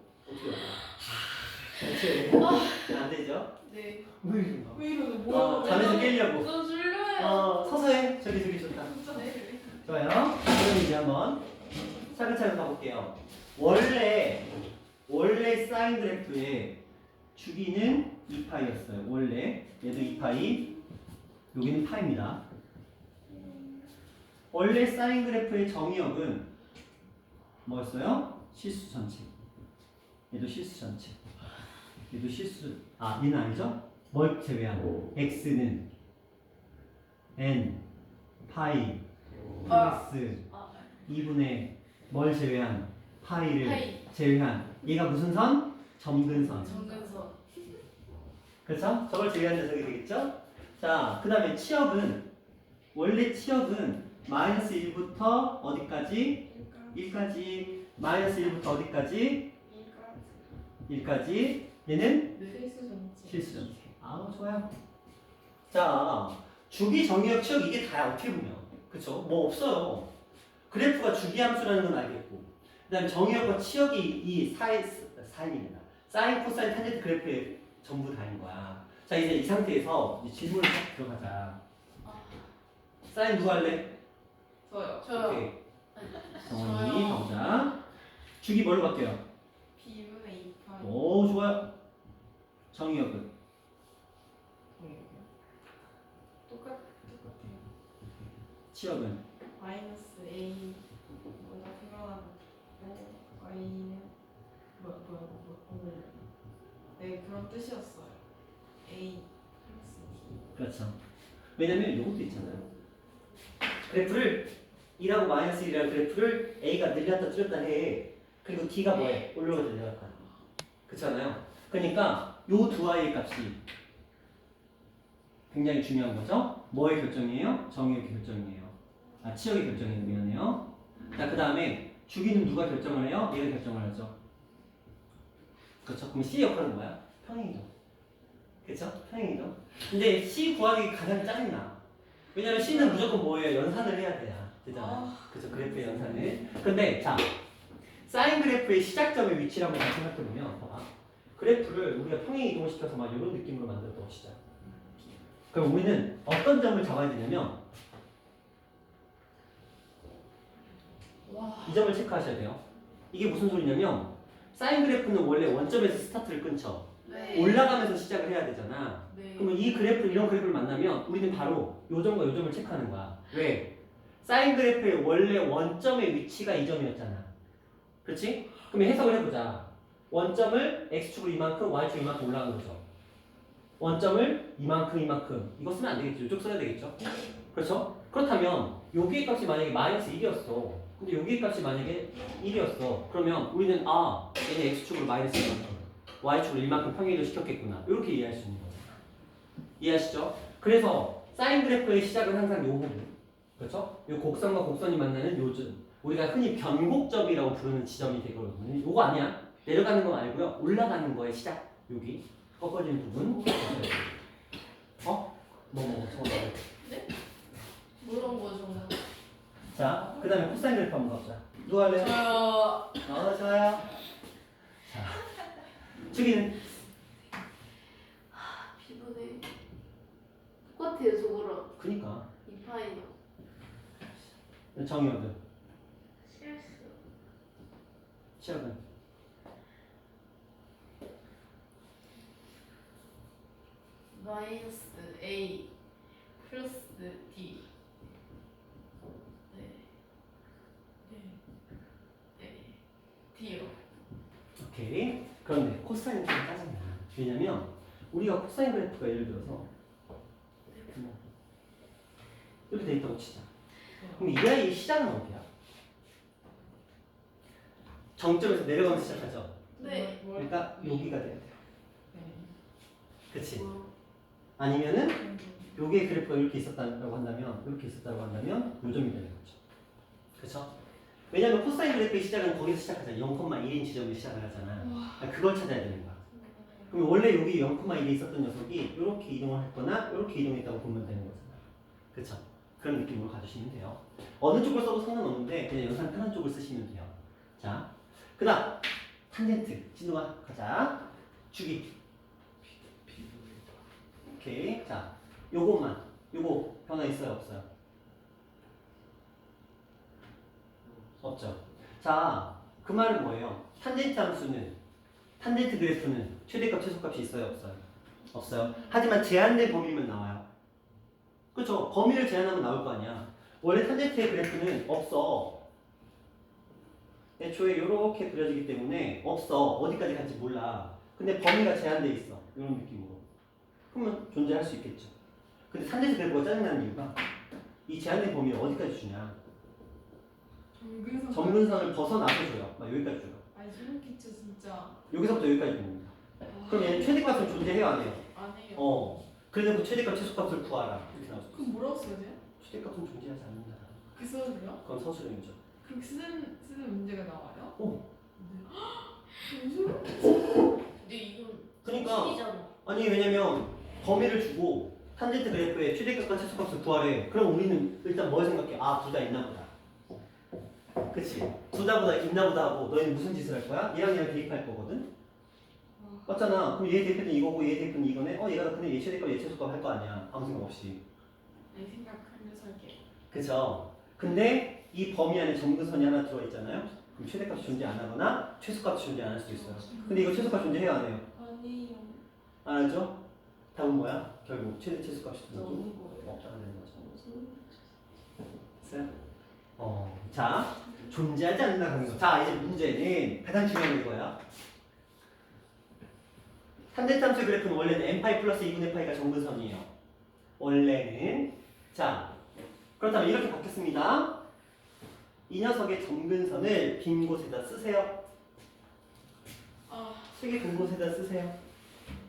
어떻게 해요? 안 되죠? 네. 왜 이러나? 왜 이러는 뭐야? 잠에서 깨려고. 저 줄려요. 서서 해. 저기 좋다. 진짜 네. 좋아요. 그럼 이제 한번 차근차근 가볼게요. 원래 사인 그래프의 주기는 2파이였어요. 원래 얘도 2파이, 여기는 파입니다. 원래 사인 그래프의 정의역은 뭐였어요? 실수 전체. 얘도 실수 전체. 얘도 실수. 얘는 아니죠? 뭘 제외하고 x는 n 파이 플러스 2분의 뭘 제외한 파이를 파이. 제외한 얘가 무슨 선? 점근선. 정근선. 그렇죠? 저걸 제외한 녀석이 되겠죠? 자, 그 다음에 치역은 원래 치역은 마이너스 1부터 어디까지? 1까지. 마이너스 1부터 어디까지? 1까지. 얘는 필수 정치. 실수점. 아, 좋아요. 자, 주기, 정의역, 치역 이게 다야 어떻게 보면. 그쵸? 뭐 없어요. 그래프가 주기 함수라는 건 알겠고, 그 다음에 정의역과 치역이 이 사인입니다. 사인, 코사인, 탄젠트 그래프에 전부 다인 거야. 자, 이제 이 상태에서 이제 질문을 딱 들어가자. 사인 누가 할래? 저요. 저요. 오케이. 정원이 저요. 가보자. 주기 뭘로 바뀌어요? B분의 2파이. 오, 좋아요. 정의역은? 똑같아요. 치역은? 마이너스 A 뭐다 생각나는 Y는 네 그런 뜻이었어요. A 플러스 D. 그렇죠. 왜냐면 이것도 있잖아요. 그래프를 2라고 마이너스 1이라는 그래프를 A가 늘렸다 줄였다 해. 그리고 D가 뭐해? 올라가다 내려갔다. 그렇잖아요. 그러니까 요 두 아이의 값이 굉장히 중요한 거죠. 뭐의 결정이에요? 정의의 결정이에요. 아, 치역의 결정이에요. 미안해요. 자, 그 다음에 주기는 누가 결정을 해요? 얘가 결정을 하죠. 그렇죠. 그럼 C 역할은 뭐야? 평행이동. 그렇죠? 평행이동. 근데 C 구하기 가장 짜증나. 왜냐면 C는 무조건 뭐예요? 연산을 해야 돼요. 되잖아요. 그렇죠. 그래프의 연산을. 근데 자, 사인 그래프의 시작점의 위치를 한번 생각해보면 봐봐. 그래프를 우리가 평행이동을 시켜서 막 이런 느낌으로 만들어 봅시다. 그럼 우리는 어떤 점을 잡아야 되냐면 와. 이 점을 체크하셔야 돼요. 이게 무슨 소리냐면 사인 그래프는 원래 원점에서 스타트를 끊죠. 네. 올라가면서 시작을 해야 되잖아. 네. 그러면 이 그래프, 이런 그래프를 만나면 우리는 바로 요 점과 요 점을 체크하는 거야. 왜? 사인 그래프의 원래 원점의 위치가 이 점이었잖아. 그렇지? 그럼 해석을 해보자. 원점을 x축으로 이만큼, y축으로 이만큼 올라간 거죠. 원점을 이만큼 이거 쓰면 안 되겠죠. 이쪽 써야 되겠죠. 그렇죠? 그렇다면 여기의 값이 만약에 마이너스 1이었어. 근데 여기의 값이 만약에 1이었어. 그러면 우리는 아, 얘는 x축으로 마이너스 이만큼, y축으로 이만큼 평행이동 시켰겠구나. 이렇게 이해할 수 있는 거죠. 이해하시죠? 그래서 사인 그래프의 시작은 항상 요 부분. 그렇죠? 요 곡선과 곡선이 만나는 요즘. 우리가 흔히 변곡점이라고 부르는 지점이 되거든요. 요거 아니야. 내려가는 거 말고요. 올라가는 거의 시작. 여기. 꺾어지는 부분. 어? 저거 말해. 물어본 거죠. 자, 그 다음에 코사인 그래프 한번 가보자. 누가 할래요? 저요. 좋아요. 자, 주기는? B분의 똑같아요 저거랑. 그니까. 2파이요. 정의역은? 실수. 치역은? 마이너스 A 플러스 D. 네. D요. 오케이. 그런데 코사인은 좀 짜증나. 왜냐면 우리가 코사인 그래프가 예를 들어서 이렇게 돼 있다고 치자. 그럼 이 아이의 시작은 어디야? 정점에서 내려가면서 시작하죠. 네. 그러니까 여기가 돼야 돼요. 그치? 뭐, 아니면은 요게 그래프가 이렇게 있었다고 한다면 이렇게 있었다고 한다면 요 점이 되는 거죠. 그쵸? 왜냐면 코사인 그래프의 시작은 거기서 시작하잖아. 0,1인 지점에서 시작을 하잖아. 그러니까 그걸 찾아야 되는 거야. 그럼 원래 여기 0,1에 있었던 녀석이 이렇게 이동을 했거나 이렇게 이동했다고 보면 되는 거잖아. 그쵸? 그런 느낌으로 가주시면 돼요. 어느 쪽을 써도 상관없는데 그냥 연산 편한 쪽을 쓰시면 돼요. 자, 그 다음 탄젠트. 진우가 가자. 주기. 오케이. 자, 요것만. 요거 변화 있어요? 없어요? 없죠. 자, 그 말은 뭐예요? 탄젠트 함수는, 탄젠트 그래프는 최대값, 최소값이 있어요? 없어요? 없어요. 하지만 제한된 범위면 나와요. 그렇죠? 범위를 제한하면 나올 거 아니야. 원래 탄젠트의 그래프는 없어. 애초에 이렇게 그려지기 때문에 없어. 어디까지 간지 몰라. 근데 범위가 제한돼 있어. 이런 느낌으로. 그러면 존재할 수 있겠죠. 근데 탄젠트 그래프가 짜증나는 이유가 이 제한된 범위를 어디까지 주냐. 정근선. 정근선을 벗어나게 줘요. 막 여기까지 줘요. 아니 소름 끼쳐 진짜. 여기서부터 여기까지 줍니다. 그럼 얘는 최대값은 존재해요, 안 해요? 안 해요. 그래서 그 최대값, 최소값을 구하라. 이렇게 나왔어. 그럼 뭐라고 써야 돼요? 최대값은 존재하지 않는다. 그 써도 돼요? 그건 서술형이죠. 그렇게 쓰는 문제가 나와요? 어. 네. 무슨? 근데 이건 그러니까 실이잖아. 아니 왜냐면 범위를 주고 탄젠트 그래프의 최대값과 최소값을 구하래. 그럼 우리는 일단 뭘 생각해? 아, 둘 다 있나 보다. 그치? 둘 다 보다 있나 보다 하고 너희는 무슨 짓을 할 거야? 얘랑 얘랑 대입할 거거든? 맞잖아. 그럼 얘 대입은 이거고 얘 대입은 이거네? 얘가 근데 얘 최대값 얘 최소값 할 거 아니야. 아무 생각 없이. 내 생각하면서 할게. 그쵸? 근데 이 범위 안에 정근선이 하나 들어있잖아요? 그럼 최대값이 존재 안 하거나 최소값이 존재 안 할 수도 있어요. 근데 이거 최소값 존재해요 안 해요? 아니요. 안 하죠? 답은 뭐야? 결국 최소값이 들어도 너무 거예요. 없다는 거죠. 됐어요? 자, 존재하지 않는다 하는 거. 자, 이제 문제는 가장 중요한 이거야. 탄젠트 함수의 그래프는 원래는 n파이 플러스 2분의 파이가 정근선이에요. 원래는. 자, 그렇다면 이렇게 바뀌었습니다. 이 녀석의 정근선을 빈 곳에다 쓰세요. 아, 책의 빈 곳에다 쓰세요.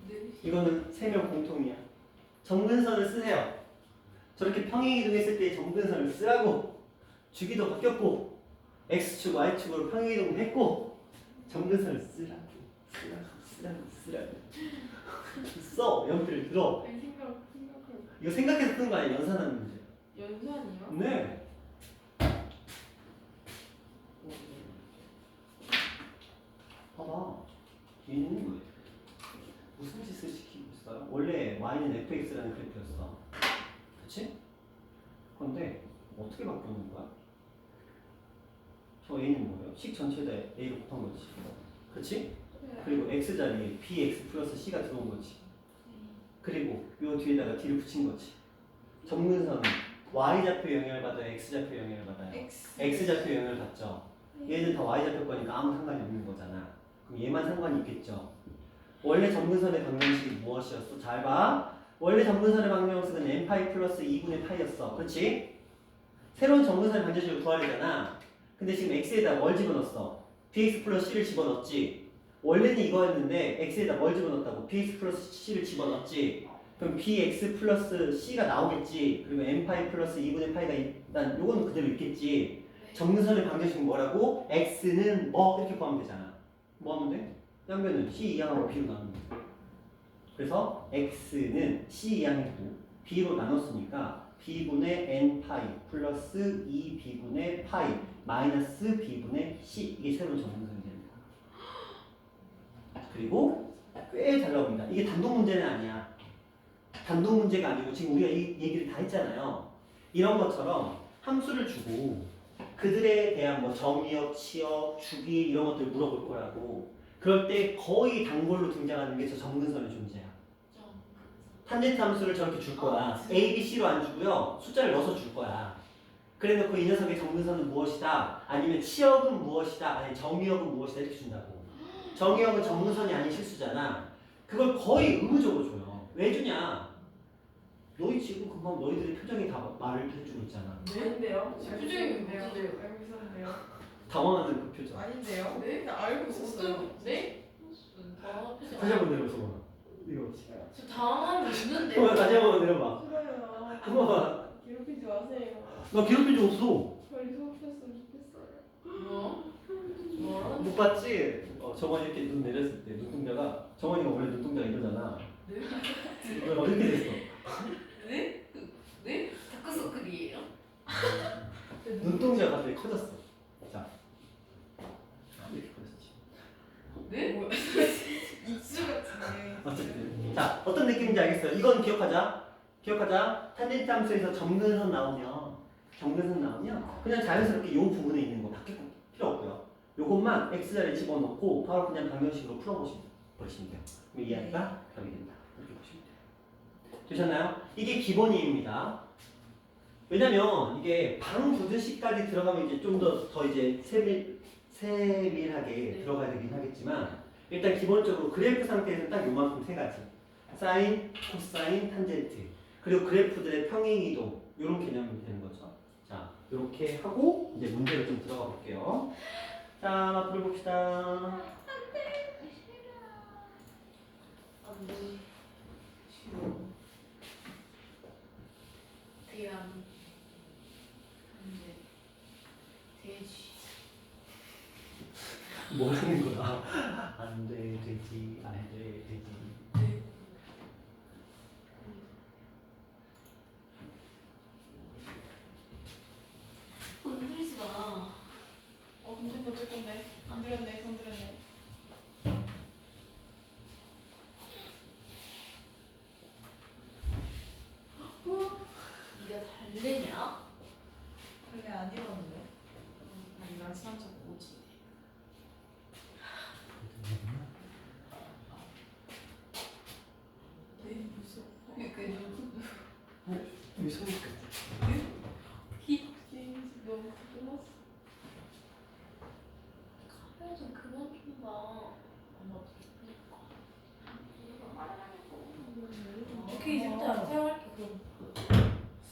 네. 이거는 세 명 공통이야. 정근선을 쓰세요. 저렇게 평행이동했을 때 정근선을 쓰라고. 주기도 바뀌었고 x축, y축으로 평행이동을 했고 정근선을 쓰라고. 써. 연필을 들어. 아니 생각을. 이거 생각해서 쓰는 거 아니야? 연산하는 문제. 연산이요? 네. 봐봐. 얘는 무슨 짓을 시키고 있어요? 원래 y는 fx라는 그래프였어. 그치? 그런데 어떻게 바뀌는 거야? 저 a는 뭐예요? 식 전체에다 a로 곱한 거지. 그치? 네. 그리고 x 자리에 bx 플러스 c가 들어온 거지. 그리고 요 뒤에다가 d를 붙인 거지. 정근선은 y좌표 영향을 받아요? x좌표 영향을 받아요? x좌표 영향을 받죠. 얘는 다 y좌표 거니까 아무 상관이 없는 거잖아. 그럼 얘만 상관이 있겠죠. 원래 정근선의 방정식이 무엇이었어? 잘 봐. 원래 정근선의 방정식은 n파이 플러스 2분의 파이였어. 그렇지? 새로운 정근선의 방정식을 구하려잖아. 근데 지금 x에다 뭘 집어넣었어? bx 플러스 c를 집어넣었지. 원래는 이거였는데 x에다 뭘 집어넣었다고? bx 플러스 c를 집어넣었지. 그럼 bx 플러스 c가 나오겠지. 그리고 n파이 플러스 2분의 파이가 일단 요거는 그대로 있겠지. 정근선의 방정식은 뭐라고? x는 뭐 이렇게 구하면 되잖아. 뭐 하면 돼? 양변은 c 이항하고 b로 나누면 돼. 그래서 x는 c 이항이고 b로 나눴으니까 b분의 n파이 플러스 2b분의 파이 마이너스 b분의 c 이게 새로운 정근선이 됩니다. 그리고 꽤 잘 나옵니다. 이게 단독 문제는 아니야. 단독 문제가 아니고 지금 우리가 이 얘기를 다 했잖아요. 이런 것처럼 함수를 주고 그들에 대한 뭐 점이역, 치역, 주기 이런 것들 물어볼 거라고. 그럴 때 거의 단골로 등장하는 게 저 정근선의 존재야. 탄젠트 함수를 저렇게 줄 거야. A, B, C로 안 주고요. 숫자를 넣어서 줄 거야. 그래 놓고 이 녀석의 정근선은 무엇이다? 아니면 치역은 무엇이다? 아니 정의역은 무엇이다? 이렇게 준다고. 정의역은 정근선이 아닌 실수잖아. 그걸 거의 의무적으로 줘요. 왜 주냐? 너희 지금 금방 너희들의 표정이 다 말을 해주고 있잖아. 아닌데요? 표정이 있는데요. 문제예요. 알고 있었는데요. 당황하는 그 표정. 아닌데요? 네? 그냥 알고 있었어요. 네? 다시 한번 내려서 봐. 이거. 저 당황하면 웃는데. 다시 한번 내려봐. 싫어요. 한 번만. 괴롭히지 마세요. 나 괴롭힌 적 없어. 저리 수업했으면 좋겠어요. 뭐? 못 봤지? 정원이 이렇게 눈 내렸을 때 눈동자가 정원이가 원래 눈동자가 이러잖아. 네? 왜 이렇게 됐어? 네? 네? 다크서클이에요? 눈동자가 갑자기 커졌어. 자, 이렇게 커졌지. 네? 입술 같은데. 어쨌든 자 어떤 느낌인지 알겠어요. 이건 기억하자. 탄젠트 함수에서 정근선 나오면 그냥 자연스럽게 이 부분에 있는 거 바뀔 필요 없고요. 요것만 x자리에 집어넣고 바로 그냥 방정식으로 풀어보시면 돼요. 그럼 이해하기가 답이 된다. 이렇게 보시면 돼요. 되셨나요? 이게 기본이입니다. 왜냐면 이게 방부등식까지 들어가면 이제 좀 더 이제 세밀하게 들어가야 되긴 하겠지만 일단 기본적으로 그래프 상태에서는 딱 요만큼 세 가지. 사인, 코사인, 탄젠트. 그리고 그래프들의 평행이동 이런 개념이 되는 거죠. 자, 이렇게 하고 이제 문제로 좀 들어가 볼게요. 자, 마플을 봅시다. 안 돼. 싫어. 대안. 안 돼. 돼지. 뭐 하는 거야? 안 돼, 되지, 안 돼, 되지. 네. 건들지 마. 근데 어쩔 건데? 건드렸네, 건드렸네. 네가 달래냐? 원래 안 읽었는데. 아니, 난 시간 자꾸 오지. 네, 무서워. 왜 손이 너무 끝났어. 카메라 좀 그만 좀 봐. 엄마 오케이 이제부터 사용할게 그럼.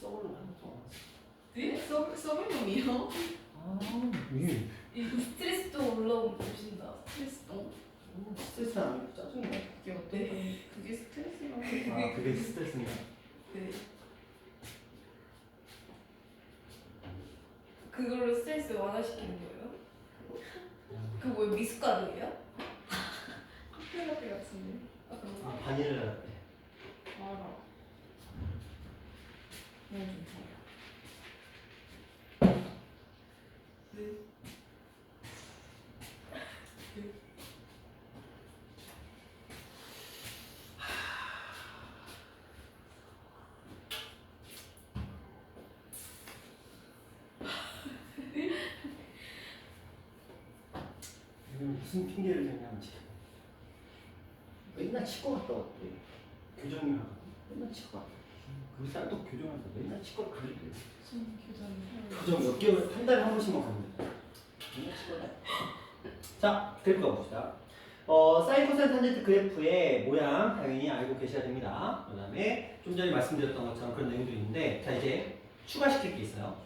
썩을 많죠. 네? 서블 놈이요? 아, 왜? 이 스트레스도 올라오면 보신다. 스트레스똥? 스트레스 안 하고 짜증나. 그게 어때? 그게 스트레스라고. 아, 그게 스트레스인가? 네. 그걸로 스트레스 완화시키는 거예요? 그거 뭐 미숫가루예요? 커피 라떼 같은데. 아, 그런 거. 아, 바닐라 라떼. 알아. 너무 좋다. 네. 무슨 핑계를 대냐면 지금 맨날 치과 갔다 왔대. 교정이 하고 맨날 치과 갔다. 그 사람 또 교정하면서 맨날 치과 가게 돼. 무슨 교정이? 교정 몇 개월 한 달에 한 번씩만 가는데 맨날 치과 가. 자, 그래프 가봅시다. 사인 코사인 탄젠트 그래프의 모양 당연히 알고 계셔야 됩니다. 그 다음에 좀 전에 말씀드렸던 것처럼 그런 내용도 있는데, 자 이제 추가시킬 게 있어요.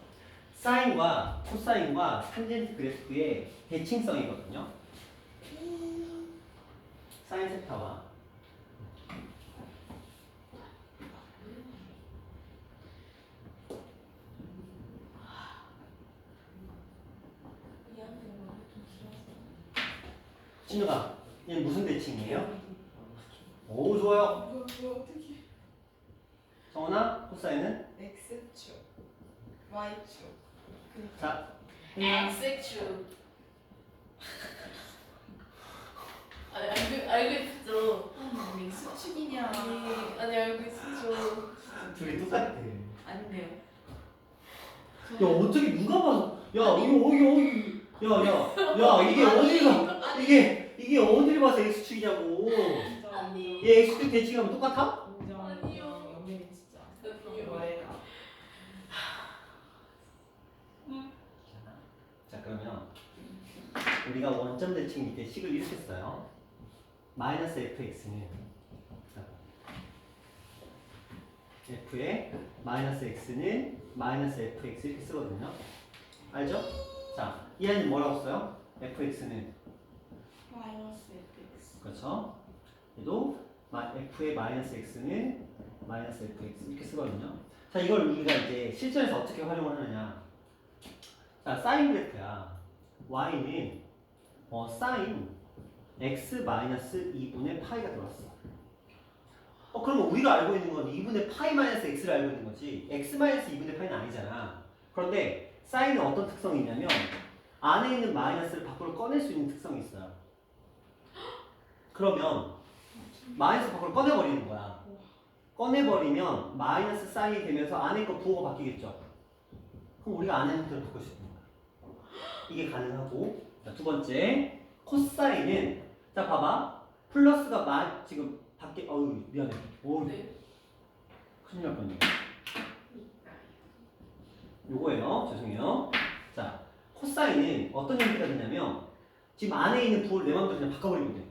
사인과 코사인과 탄젠트 그래프의 대칭성이거든요. 사인 세타와 진우가 얘는 무슨 대칭이에요? 오, 좋아요. 뭐 어떻게? 정원아, 코사인은? X축, Y축. 자, X축. 알고 있죠. 왜 수축이냐? 아니 알고 있죠. 둘이 똑같아. 아니네요. 야, 어떻게 누가 봐서? 야, 야, 이게 어디가? 이게 어딜 봐서 X축이냐고. 아니. 얘 X축 대칭하면 똑같아? 아니요. 연예인 진짜. 아니요. 뭐예요? 자, 그러면 우리가 원점 대칭 밑에 식을 이렇게 써요. 마이너스 fx는 f의 마이너스 x는 마이너스 fx 이렇게 쓰거든요. 알죠? 자, 이 안에 뭐라고 써요? fx는 마이너스 fx. 그렇죠. 얘도 f의 마이너스 x는 마이너스 fx 이렇게 쓰거든요. 자, 이걸 우리가 이제 실전에서 어떻게 활용을 하느냐. 자, 사인 그래프야. y는 사인 x 마이너스 2분의 파이가 들어왔어. 그러면 우리가 알고 있는 건 2분의 파이 마이너스 x를 알고 있는 거지 x 마이너스 2분의 파이는 아니잖아. 그런데 사인은 어떤 특성이 있냐면 안에 있는 마이너스를 밖으로 꺼낼 수 있는 특성이 있어요. 그러면 마이너스 밖으로 꺼내버리는 거야. 꺼내버리면 마이너스 사인이 되면서 안에 거 부호가 바뀌겠죠. 그럼 우리가 안에 형태를 바꿀 수 있는 거야. 이게 가능하고, 자, 두 번째 코사인은, 자 봐봐, 플러스가 지금 밖에 미안해. 네. 큰일 날 뻔했네. 요거예요. 죄송해요. 자, 코사인은 어떤 형태가 되냐면 지금 안에 있는 부호를 내 마음대로 그냥 바꿔버리면 돼.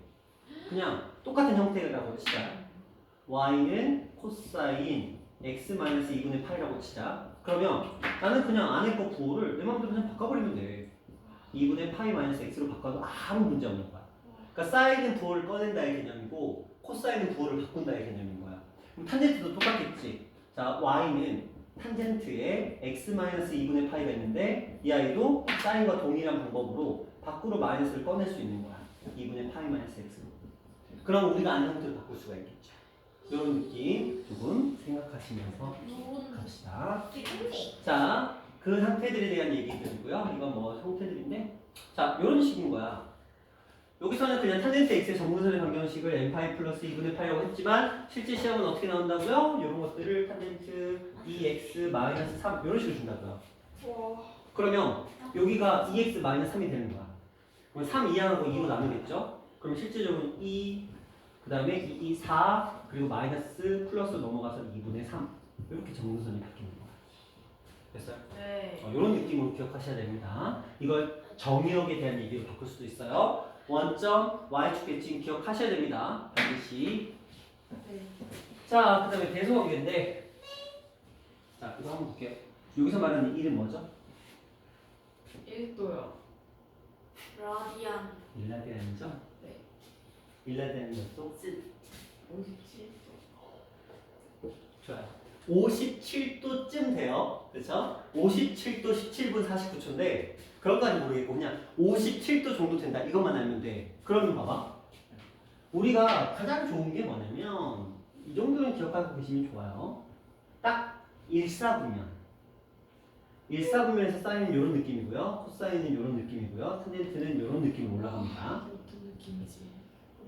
그냥 똑같은 형태라고 치자. y는 코사인 x-2분의 파이라고 치자. 그러면 나는 그냥 안에 거 부호를 내 마음대로 그냥 바꿔버리면 돼. 2분의 파이 마이너스 x로 바꿔도 아무 문제 없는 거야. 그러니까 사인은 부호를 꺼낸다의 개념이고 코사인은 부호를 바꾼다의 개념인 거야. 그럼 탄젠트도 똑같겠지. 자, y는 탄젠트에 x-2분의 파이가 있는데 이 아이도 사인과 동일한 방법으로 밖으로 마이너스를 꺼낼 수 있는 거야. 2분의 파이 마이너스 x로. 그럼 우리가 아는 형태로 바꿀 수가 있겠죠. 이런 느낌 두 분 생각하시면서 갑시다. 자, 그 형태들에 대한 얘기들이고요. 이건 뭐 형태들인데, 자, 이런 식인 거야. 여기서는 그냥 탄젠트 x의 정근선의 방정식을 n파이 플러스 2분의 파이라고 했지만 실제 시험은 어떻게 나온다고요? 이런 것들을 탄젠트 2x 마이너스 3 이런 식으로 준다고요. 그러면 여기가 2x 마이너스 3이 되는 거야. 그럼 3 이항하고 2로 나누겠죠? 그럼 실제적으로 2, 그 다음에 2, 4, 그리고 마이너스 플러스 넘어가서 2분의 3 이렇게 정근선이 바뀌는 거야. 됐어요? 네. 이런 느낌으로 기억하셔야 됩니다. 이걸 정의역에 대한 얘기로 바꿀 수도 있어요. 원점 y축에 지금 기억하셔야 됩니다. 반드시. 네. 자, 그 다음에 대소관계인데, 자, 이거 한번 볼게요. 여기서 말하는 일은 뭐죠? 1도요. 라디안. 일라디안이죠? 네. 일라디안 몇 도? 57도. 좋아요. 57도쯤 돼요. 그렇죠? 57도 17분 49초인데 그런 거는 모르겠고 그냥 57도 정도 된다. 이것만 알면 돼. 그러면 봐봐. 우리가 가장 좋은 게 뭐냐면 이 정도는 기억하고 계시면 좋아요. 딱 일사분면. 일사분면에서 사인은 이런 느낌이고요. 코사인은 이런 느낌이고요. 탄젠트는 이런 느낌으로 올라갑니다. 어떤 느낌이지?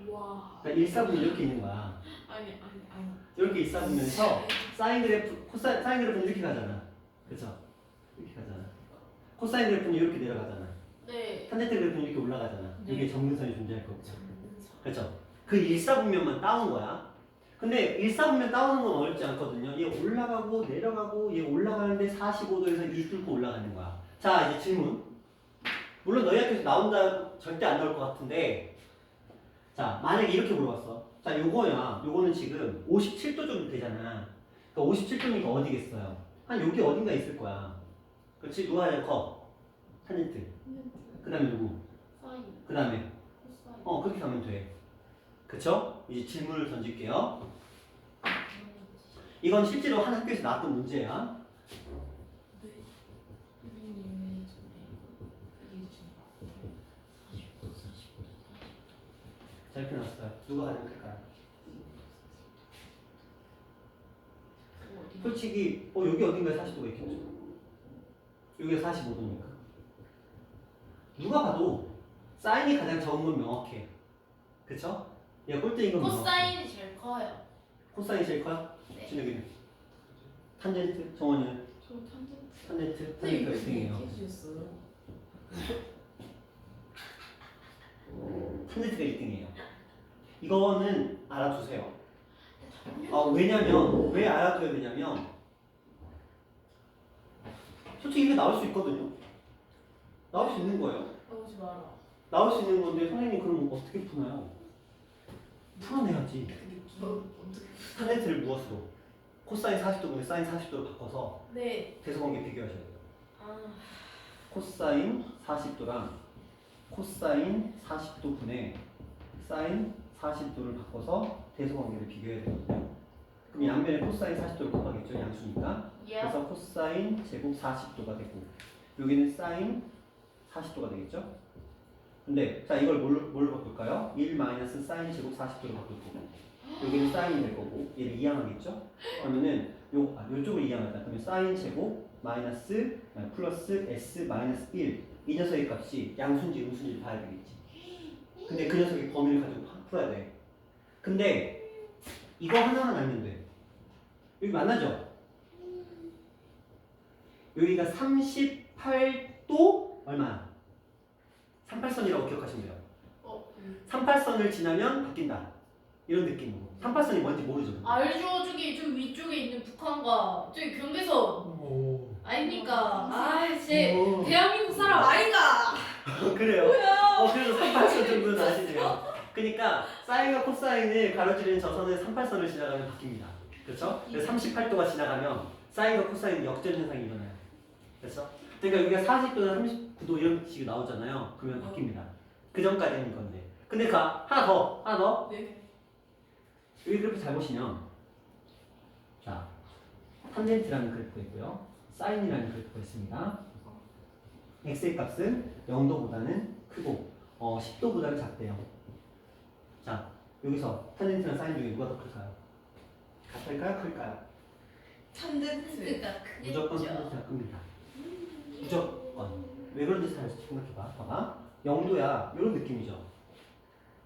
와. 그러니까 일사분면 이렇게 있는 거야. 아니. 이렇게 일사분면에서 사인 그래프, 사인 그래프는 이렇게 가잖아. 그렇죠? 이렇게 가잖아. 코사인 그래프는 이렇게 내려가잖아. 네. 탄젠트 그래프는 이렇게 올라가잖아. 네. 이게 정근선이 존재할 거죠. 그렇죠? 그 일사분면만 따온 거야. 근데 일사분면 따오는 건 어렵지 않거든요. 얘 올라가고 내려가고 얘 올라가는데 45도에서 이 뚫고 올라가는 거야. 자, 이제 질문. 물론 너희 학교에서 나온다 절대 안 나올 것 같은데, 자, 만약에 이렇게 물어봤어. 자, 요거야. 요거는 지금 57도 정도 되잖아. 그러니까 57도니까 어디겠어요? 한 여기 어딘가 있을 거야. 그렇지? 누가 가장 커? 탄젠트. 그 다음에 누구? 사인. 그 다음에 코사인. 그렇게 가면 돼. 그쵸? 이제 질문을 던질게요. 이건 실제로 한 학교에서 나왔던 문제야. 네. 선생님이 잘 펴놨어요. 누가 가장 클까요? 솔직히 여기 어딘가에 40도가 있겠죠. 여기가 45도니까. 누가 봐도 사인이 가장 적은 건 명확해. 그쵸? 얘가 꼴등인 건 명확해. 코사인이 제일 커요. 코사인이 제일 커요? 네. 준혁이는? 탄젠트? 정원이는? 저 탄젠트. 탄젠트? 탄젠트가 1등이에요. 해주셨어요. 탄젠트가 1등이에요. 이거는 알아두세요. 왜냐면 왜 알아둬야 되냐면 솔직히 이게 나올 수 있거든요. 나올 수 있는 거예요. 나오지 마라. 나올 수 있는 건데 선생님 그럼 어떻게 푸나요? 풀어내야지. 그 느낌. 어떻게? 탄젠트를 무엇으로? 코사인 40도분의 사인 40도로 바꿔서 네. 대소관계 비교하셔야 돼요. 아. 코사인 40도랑 코사인 40도분의 사인 40도를 바꿔서 대소관계를 비교해야 되거든요. 그럼 양면에 코사인 40도를 곱하겠죠. 양수니까. 예. 그래서 코사인 제곱 40도가 되고 여기는 사인 40도가 되겠죠. 근데 자 이걸 뭘로 바꿀까요? 1 마이너스 사인 제곱 40도로 바꿀 거고 여기는 사인이 될 거고 얘를 이항하겠죠. 그러면은 요쪽을 이항하자. 그러면 사인 제곱 마이너스 플러스 s 마이너스 1 이 녀석의 값이 양수인지 음수인지 봐야 되겠지. 근데 그 녀석의 범위를 가지고 풀어야 돼. 근데 이거 하나만 알면 돼. 여기 만나죠? 여기가 38도 얼마야? 38선이라고 기억하시면 돼요. 38선을 지나면 바뀐다. 이런 느낌으로. 38선이 뭔지 모르죠? 알죠. 저기 위쪽에 있는 북한과 저기 경계선 오. 아닙니까? 제 오. 대한민국 사람 아닌가? 그래요. 그래서 38선 정도는 아시네요. 그러니까 사인과 코사인을 가로지르는 저 선은 38선을 지나가면 바뀝니다. 그렇죠? 그래서 38도가 지나가면 사인과 코사인 역전 현상이 일어나요. 그렇죠? 그러니까 여기가 40도나 39도 이런 식이 나오잖아요. 그러면 바뀝니다. 그 전까지는 이건데. 근데 하나 더. 네. 여기 그래프 잘 보시면 자 탄젠트라는 그래프가 있고요. 사인이라는 그래프가 있습니다. x의 값은 0도보다는 크고 10도보다는 작대요. 자 여기서 탄젠트랑 사인 중에 누가 더 클까요? 같을까요? 클까요? 탄젠트. 그러니까 크겠죠. 무조건 탄젠트가 큽니다. 무조건. 왜 그런지 잘 생각해봐. 봐봐. 0도야. 이런 느낌이죠.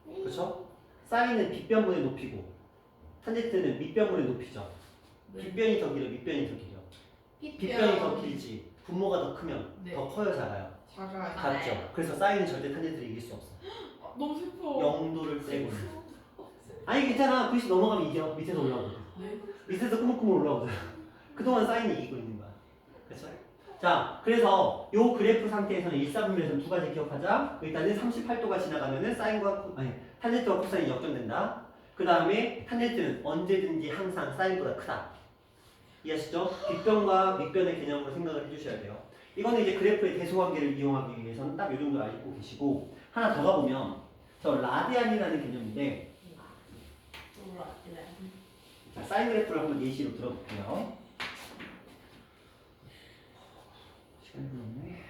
그렇죠? 사인은 빗변분의 높이고 탄젠트는 밑변분의 높이죠. 빗변이 더 길어, 밑변이 더 길어. 빗변이 더 길지. 분모가 더 크면 네. 더 커요, 작아요? 작아요. 같죠. 그래서 사인은 절대 탄젠트를 이길 수 없어. 너무 슬퍼. 0도를 빼고는. 아니 괜찮아. 글씨 넘어가면 이겨. 밑에서 올라오거든. 네. 밑에서 꾸물꾸물 올라오거든. 그동안 사인이 이기고 있는 거야. 그렇죠? 자, 그래서 요 그래프 상태에서는 일사분면에서 두 가지 기억하자. 일단은 38도가 지나가면은 탄젠트와 코사인이 역전된다. 그 다음에 탄젠트는 언제든지 항상 사인보다 크다. 이해하시죠? 빗변과 밑변의 개념으로 생각을 해주셔야 돼요. 이거는 이제 그래프의 대소관계를 이용하기 위해서는 딱 이 정도 알고 계시고 하나 더 가보면 저 라디안이라는 개념인데 자, 사인 그래프를 한번 예시로 들어볼게요. 시간이 없네.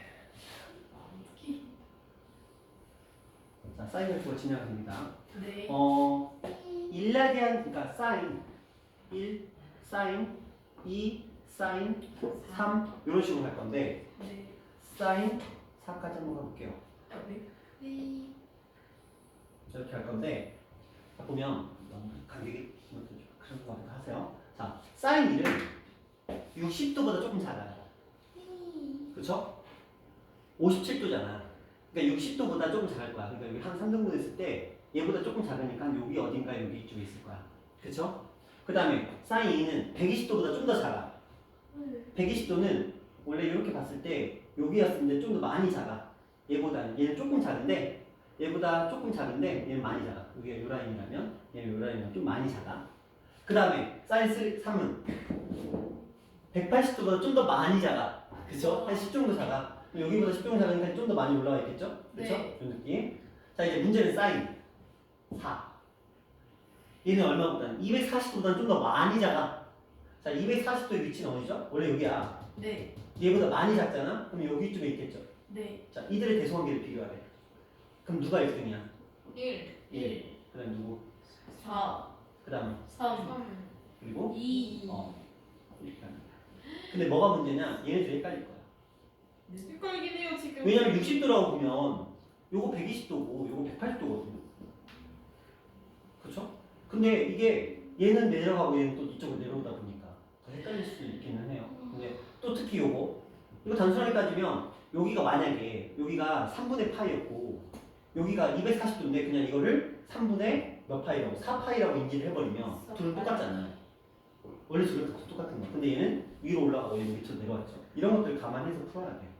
자, 사인 그래프가 진행됩니다. 네. 1라디안, 그러니까 사인 1, 사인 2, 사인 3 이런 식으로 갈 건데 네. 사인 4까지 한번 가볼게요. 네. 이렇게 할 건데 자, 보면 너무 간격이 그런 거 같아서 하세요. 자, 사인 1은 60도보다 조금 작아요. 그렇죠? 57도잖아. 그러니까 60도보다 조금 작을 거야. 그러니까 여기 한 3등분 했을 때 얘보다 조금 작으니까 여기 어딘가 여기 이쪽에 있을 거야. 그렇죠? 그 다음에 사인 2는 120도보다 좀 더 작아. 120도는 원래 이렇게 봤을 때 여기였는데 좀 더 많이 작아. 얘보다는 얘는 조금 작은데 얘보다 조금 작은데 얘는 많이 작아. 여기가 요 라인이라면 얘는 요 라인이면 좀 많이 작아. 그 다음에 사인 3은 180도보다 좀 더 많이 작아. 그쵸? 한 10 정도 작아. 여기보다 10 정도 작으니까 좀 더 많이 올라와 있겠죠? 그쵸? 네. 이 느낌. 자, 이제 문제는 사인 4. 얘는 얼마보다는 240도보다는 좀 더 많이 작아. 자, 240도의 위치는 어디죠? 원래 여기야. 네. 얘보다 많이 작잖아? 그럼 여기쯤에 있겠죠? 네. 자, 이들의 대소관계를 비교하래. 그럼 누가 1등이야? 1. 1. 그 다음 누구? 4. 그 다음 3. 그리고 2. 일단. 근데 뭐가 문제냐? 얘네들 헷갈릴 거야. 헷갈리긴 해요 지금. 왜냐면 60도라고 보면 요거 120도고 요거 180도거든요. 그쵸? 근데 이게 얘는 내려가고 얘는 또 이쪽으로 내려오다 보니까 더 헷갈릴 수도 있기는 해요. 근데 또 특히 요거 이거 단순하게 따지면 여기가 만약에 여기가 3분의 파이였고 여기가 240도인데 그냥 이거를 3분의 몇 파이라고 4파이라고 인지를 해버리면 둘은 똑같잖아요. 원래 둘은 똑같은 거. 근데 얘는 위로 올라가고 얘는 밑으로 내려왔죠. 이런 것들 감안해서 풀어야 돼요.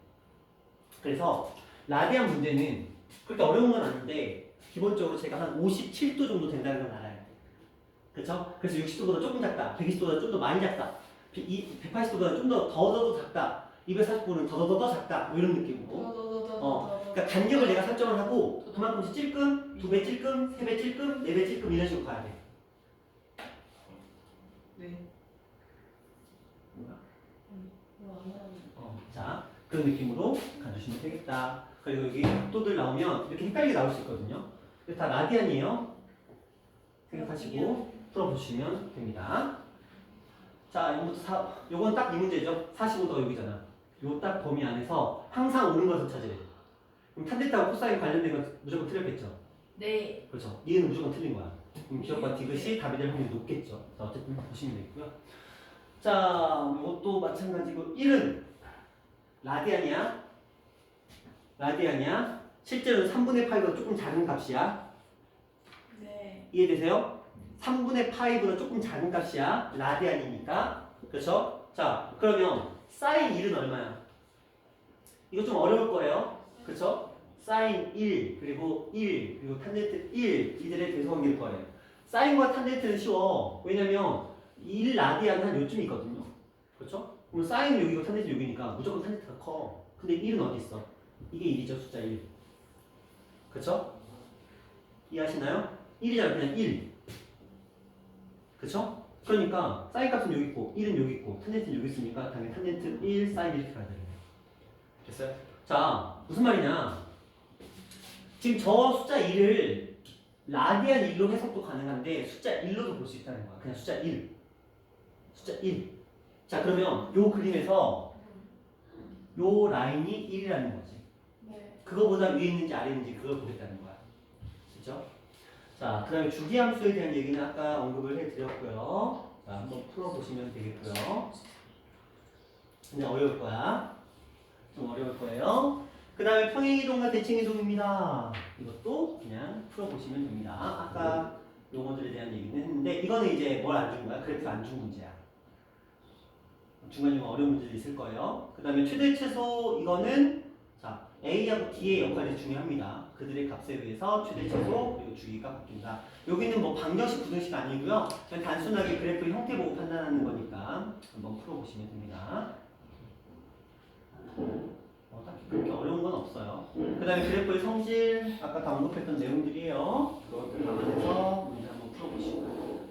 그래서 라디안 문제는 그렇게 어려운 건 아닌데 기본적으로 제가 한 57도 정도 된다는 걸 알아야 돼요. 그렇죠? 그래서 60도보다 조금 작다. 120도보다 좀 더 많이 작다. 180도보다 좀 더 작다. 240도는 더 작다. 뭐 이런 느낌으로. 그러니까 간격을 내가 설정을 하고 그만큼씩 찔끔, 2배 찔끔, 3배 찔끔, 4배 찔끔 이런 식으로 가야 돼. 네. 자, 그런 느낌으로 가주시면 되겠다. 그리고 여기 각도들 나오면 이렇게 헷갈리게 나올 수 있거든요. 이거 다 라디안이에요. 생각하시고 풀어보시면 됩니다. 자, 요건 딱 이 문제죠. 45도가 여기잖아. 요 딱 범위 안에서 항상 옳은 것을 찾으래. 그럼 탄젠트하고 코사인 관련된 건 무조건 틀렸겠죠. 네. 그렇죠. 얘는 무조건 틀린 거야. 그럼 기억과 디귿이 답이 될 확률이 높겠죠. 자, 어쨌든 보시면 되고요. 자, 이것도 마찬가지고 1은 라디안이야. 라디안이야. 실제로는 3분의 파이보다 조금 작은 값이야. 네. 이해되세요? 3분의 파이보다 조금 작은 값이야. 라디안이니까. 그렇죠? 자, 그러면 사인 1은 얼마야? 이거 좀 어려울 거예요. 그렇죠? 사인 1 그리고 1 그리고 탄젠트 1 이들의 대소관계를 구하래요. 사인과 탄젠트는 쉬워. 왜냐면 1 라디안 한 요쯤 있거든요. 그렇죠? 그럼 사인은 여기고 탄젠트 여기니까 무조건 탄젠트가 커. 근데 1은 어디 있어? 이게 1이죠. 숫자 1. 그렇죠? 이해하시나요? 1이잖아. 그냥 1. 그렇죠? 그러니까 사인 값은 여기 있고 1은 여기 있고 탄젠트는 여기 있으니까 당연히 탄젠트 1 사인 이렇게 가야 되겠네요. 됐어요? 자, 무슨 말이냐? 지금 저 숫자 1을 라디안 1로 해석도 가능한데 숫자 1로도 볼 수 있다는 거야. 그냥 숫자 1. 숫자 1. 자, 그러면 요 그림에서 요 라인이 1이라는 거지. 네. 그거보다 위에 있는지 아래 있는지 그걸 보겠다는 거야. 그죠? 자, 그 다음에 주기함수에 대한 얘기는 아까 언급을 해드렸고요. 자, 한번 풀어보시면 되겠고요. 근데 어려울 거야. 좀 어려울 거예요. 그 다음에 평행이동과 대칭이동입니다. 이것도 그냥 풀어보시면 됩니다. 아까 용어들에 대한 얘기는 했는데 이거는 이제 뭘 안 준 거야? 그래프 안 준 문제야. 중간중간 어려운 문제도 있을 거예요. 그 다음에 최대 최소 이거는 자 A하고 D의 역할이 중요합니다. 그들의 값에 의해서 최대 최소 그리고 주기가 바뀐다. 여기는 뭐 방정식 부등식 아니고요. 그냥 단순하게 그래프 형태 보고 판단하는 거니까 한번 풀어보시면 됩니다. 딱히 그렇게 어려운 건 없어요. 그 다음에 그래프의 성질 아까 다 언급했던 내용들이에요. 그것들 감안해서 문제 한번 풀어보시고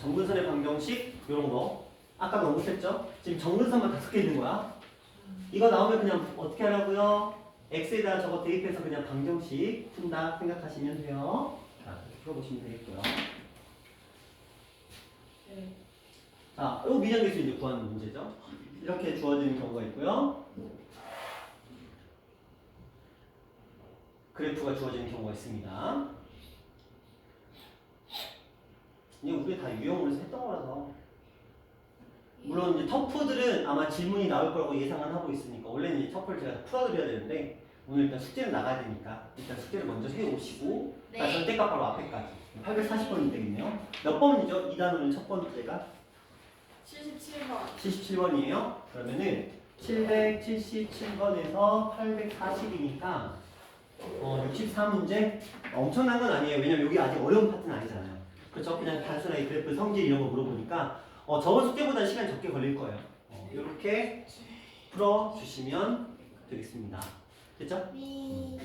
정근선의 방정식 이런 거 아까 언급했죠? 지금 정근선만 5개 있는 거야. 이거 나오면 그냥 어떻게 하라고요? x에다 저거 대입해서 그냥 방정식 푼다 생각하시면 돼요. 자, 이렇게 풀어보시면 되겠고요. 네. 자, 요 미장계수 이제 구하는 문제죠. 이렇게 주어지는 경우가 있고요. 그래프가 주어지는 경우가 있습니다. 이게 우리가 다 유형으로 해서 했던 거라서. 물론 이제 터프들은 아마 질문이 나올 거라고 예상은 하고 있으니까 원래는 이제 터프를 제가 풀어드려야 되는데 오늘 일단 숙제는 나가야 되니까 일단 숙제를 먼저 해오시고 네. 절대값 바로 앞에까지 840번이 되겠네요. 몇 번이죠? 이 단원은 첫 번째가 77번. 77번이에요. 그러면은 777번에서 840이니까 64문제 엄청난 건 아니에요. 왜냐면 여기 아직 어려운 파트는 아니잖아요. 그렇죠? 그냥 단순하게 그래프 성질 이런 거 물어보니까 저번 숙제보다 시간 적게 걸릴 거예요. 이렇게 풀어주시면 되겠습니다. 됐죠? 네.